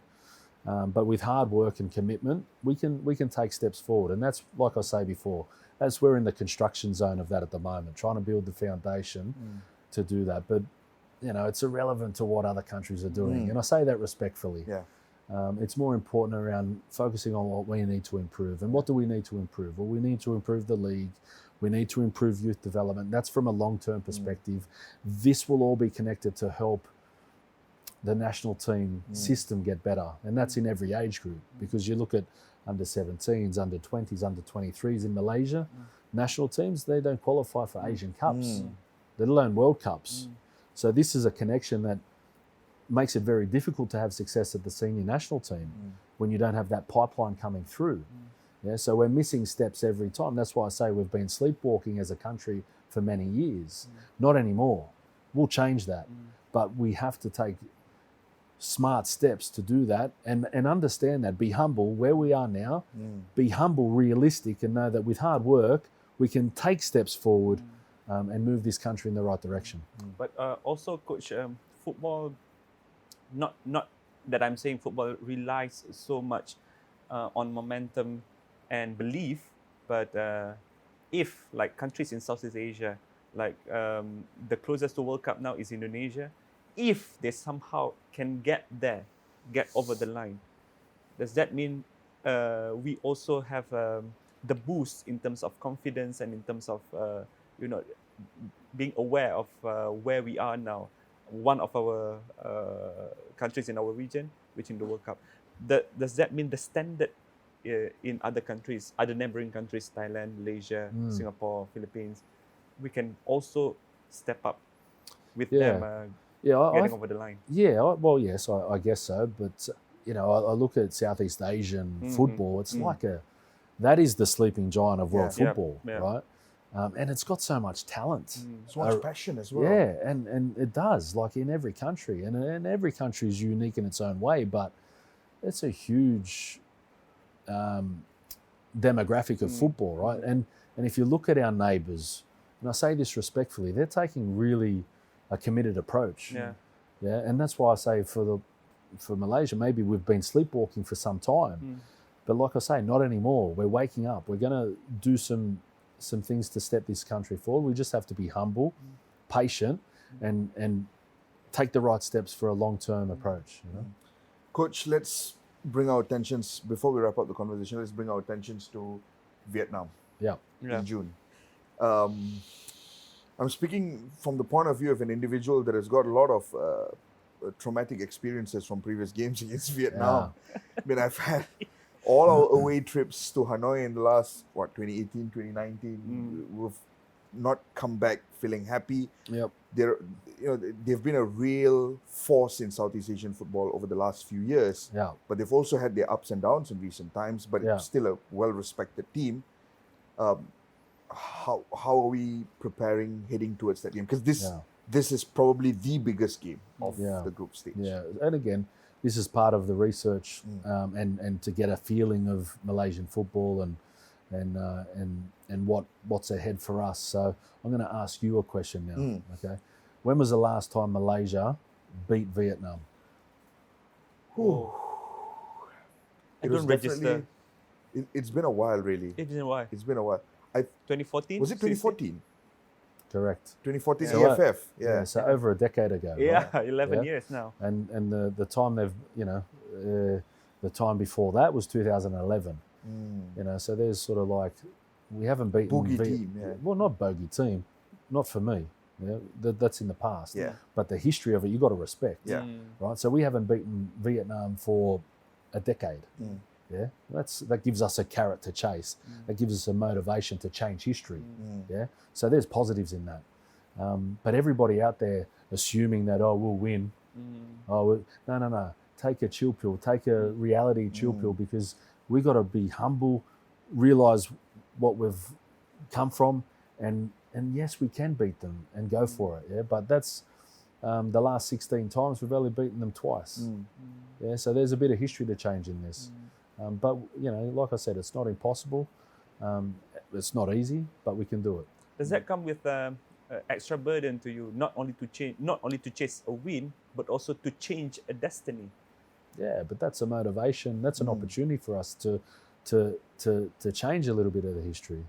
But with hard work and commitment, we can take steps forward. And that's, like I say before, we're in the construction zone of that at the moment, trying to build the foundation to do that. But it's irrelevant to what other countries are doing, and I say that respectfully. Yeah. It's more important around focusing on what we need to improve. And what do we need to improve? Well, we need to improve the league. We need to improve youth development. That's from a long-term perspective. This will all be connected to help the national team system get better, and that's in every age group, because you look at under 17s, under 20s, under 23s in Malaysia, national teams, they don't qualify for Asian Cups, let alone World Cups. So this is a connection that makes it very difficult to have success at the senior national team when you don't have that pipeline coming through. Yeah, so we're missing steps every time. That's why I say we've been sleepwalking as a country for many years. Not anymore. We'll change that. But we have to take smart steps to do that, and understand that, be humble where we are now, be humble, realistic, and know that with hard work, we can take steps forward and move this country in the right direction. But also, Coach, football, not that I'm saying football relies so much on momentum and belief, but if like countries in Southeast Asia, like the closest to World Cup now is Indonesia, if they somehow can get over the line, does that mean we also have the boost in terms of confidence and in terms of being aware of where we are now? One of our countries in our region reaching the World Cup. Does that mean the standard in other countries, other neighboring countries, Thailand, Malaysia, Singapore, Philippines, we can also step up with them getting over the line? Well, yes, I guess so. But I look at Southeast Asian football. It's like that is the sleeping giant of world football, right? And it's got so much talent. So much passion as well. Yeah, and it does, like in every country. And every country is unique in its own way, but it's a huge demographic of football, right? And if you look at our neighbours, and I say this respectfully, they're taking really a committed approach. Yeah, and that's why I say for Malaysia, maybe we've been sleepwalking for some time. But like I say, not anymore. We're waking up. We're going to do some things to step this country forward. We just have to be humble, patient, and take the right steps for a long-term approach. Coach, let's bring our attentions, before we wrap up the conversation, let's bring our attentions to Vietnam in June. I'm speaking from the point of view of an individual that has got a lot of traumatic experiences from previous games against Vietnam. I mean, I've had all our away trips to Hanoi in the last, 2018, 2019, we've not come back feeling happy. They've been a real force in Southeast Asian football over the last few years. But they've also had their ups and downs in recent times, but it's still a well-respected team. How are we preparing heading towards that game? Because this is probably the biggest game of the group stage. And again, this is part of the research and to get a feeling of Malaysian football and what's ahead for us. So I'm going to ask you a question now. Okay, when was the last time Malaysia beat Vietnam? I don't register. It's been a while, really. It's been a while. 2014? Was it 2014? Correct. 2014 So, AFF. So over a decade ago. Right? 11 years now. And the time the time before that was 2011. So there's sort of like, we haven't beaten bogey team. Well, not bogey team, not for me. That's in the past. But the history of it, you got to respect. Right. So we haven't beaten Vietnam for a decade. That gives us a carrot to chase. That gives us a motivation to change history. So there's positives in that. But everybody out there assuming that we'll win. No. Take a chill pill. Take a reality chill pill, because we got to be humble, realize what we've come from, and yes, we can beat them and go for it. But that's the last 16 times we've only beaten them twice. So there's a bit of history to change in this. But like I said, it's not impossible. It's not easy, but we can do it. Does that come with extra burden to you, not only to chase a win, but also to change a destiny? Yeah, but that's a motivation. That's an opportunity for us to change a little bit of the history.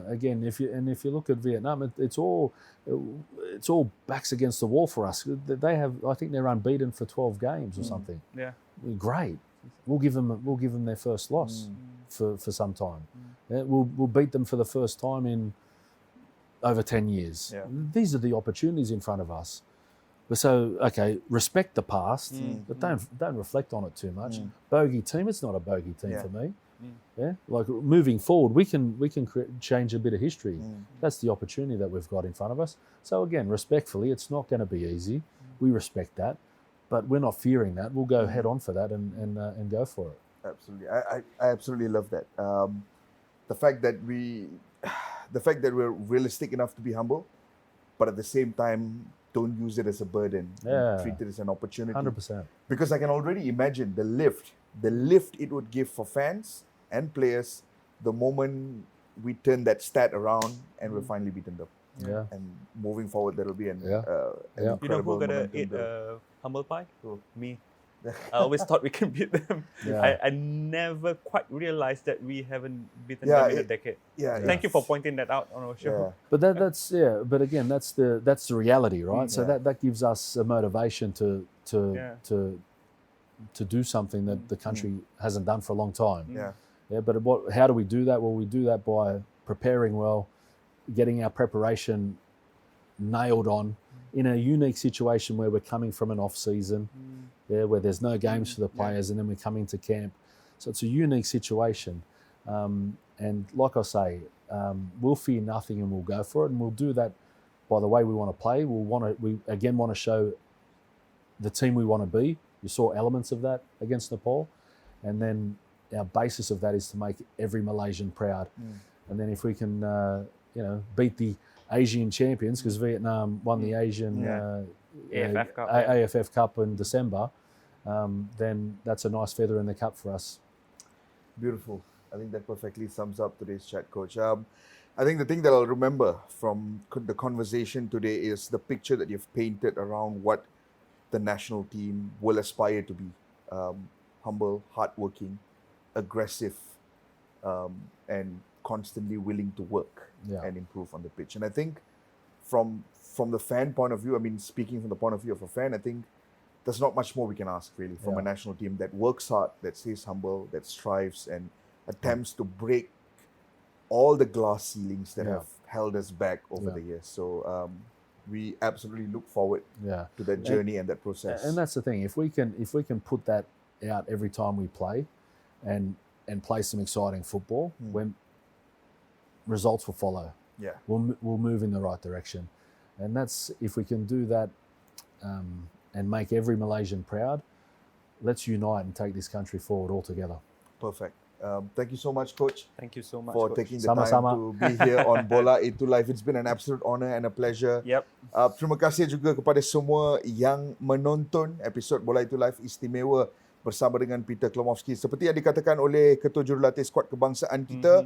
Again, if you look at Vietnam, it's all backs against the wall for us. They have, I think they're unbeaten for 12 games or something. Great. We'll give them their first loss for some time. We'll beat them for the first time in over 10 years. Yeah. These are the opportunities in front of us. But so, okay, respect the past, but don't reflect on it too much. Bogey team, it's not a bogey team for me. Yeah, like moving forward, we can change a bit of history. That's the opportunity that we've got in front of us. So again, respectfully, it's not going to be easy. We respect that, but we're not fearing that. We'll go head on for that and go for it. Absolutely, I absolutely love that. The fact that we're realistic enough to be humble, but at the same time, don't use it as a burden. Yeah. Treat it as an opportunity. 100%. Because I can already imagine the lift it would give for fans and players the moment we turn that stat around and we're finally beaten them. Yeah. And moving forward, that'll be an You know incredible who gonna momentum eat build. humble pie? Me. I always thought we can beat them. Yeah. I never quite realized that we haven't beaten Yeah, them in a decade. Yeah, Thank you for pointing that out on our show. But that's But again, that's the reality, right? So that gives us a motivation to do something that the country hasn't done for a long time. Yeah. Yeah. But how do we do that? Well, we do that by preparing well, getting our preparation nailed on in a unique situation where we're coming from an off season, where there's no games for the players, and then we come into camp. So it's a unique situation. And like I say, we'll fear nothing and we'll go for it, and we'll do that by the way we want to play. We again want to show the team we want to be. You saw elements of that against Nepal, and then our basis of that is to make every Malaysian proud. And then if we can, beat the Asian champions, because Vietnam won the Asian AFF Cup, AFF Cup in December, then that's a nice feather in the cap for us. Beautiful. I think that perfectly sums up today's chat, Coach. I think the thing that I'll remember from the conversation today is the picture that you've painted around what the national team will aspire to be. Humble, hardworking, aggressive, and constantly willing to work and improve on the pitch. And I think from the fan point of view, I mean, speaking from the point of view of a fan, I think there's not much more we can ask really from a national team that works hard, that stays humble, that strives and attempts to break all the glass ceilings that have held us back over the years. So we absolutely look forward to that journey and that process. And that's the thing. If we can put that out every time we play and play some exciting football, when results will follow. Yeah. We'll move in the right direction. And that's, if we can do that and make every Malaysian proud, let's unite and take this country forward all together. Perfect. Thank you so much, Coach. Thank you so much for Coach. taking the Sama-sama. time to be here on Bola Itu Life. It's been an absolute honor and a pleasure. Yep. Terima kasih juga kepada semua yang menonton episod Bola Itu Life istimewa bersama dengan Peter Cklamovski. Seperti yang dikatakan oleh Ketua Jurulatih skuad kebangsaan kita,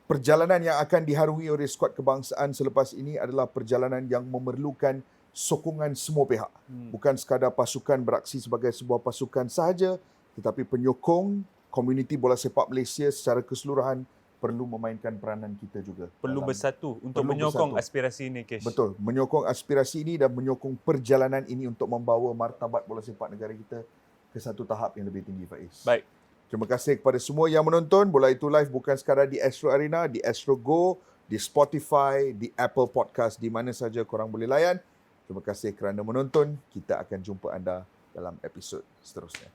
perjalanan yang akan diharungi oleh skuad kebangsaan selepas ini adalah perjalanan yang memerlukan sokongan semua pihak. Bukan sekadar pasukan beraksi sebagai sebuah pasukan sahaja, tetapi penyokong komuniti bola sepak Malaysia secara keseluruhan perlu memainkan peranan kita juga. Perlu bersatu untuk menyokong aspirasi ini, Kesh. Betul, menyokong aspirasi ini dan menyokong perjalanan ini untuk membawa martabat bola sepak negara kita ke satu tahap yang lebih tinggi, Faiz. Baik. Terima kasih kepada semua yang menonton. Bola Itu Live bukan sekadar di Astro Arena, di Astro Go, di Spotify, di Apple Podcast, di mana saja korang boleh layan. Terima kasih kerana menonton. Kita akan jumpa anda dalam episod seterusnya.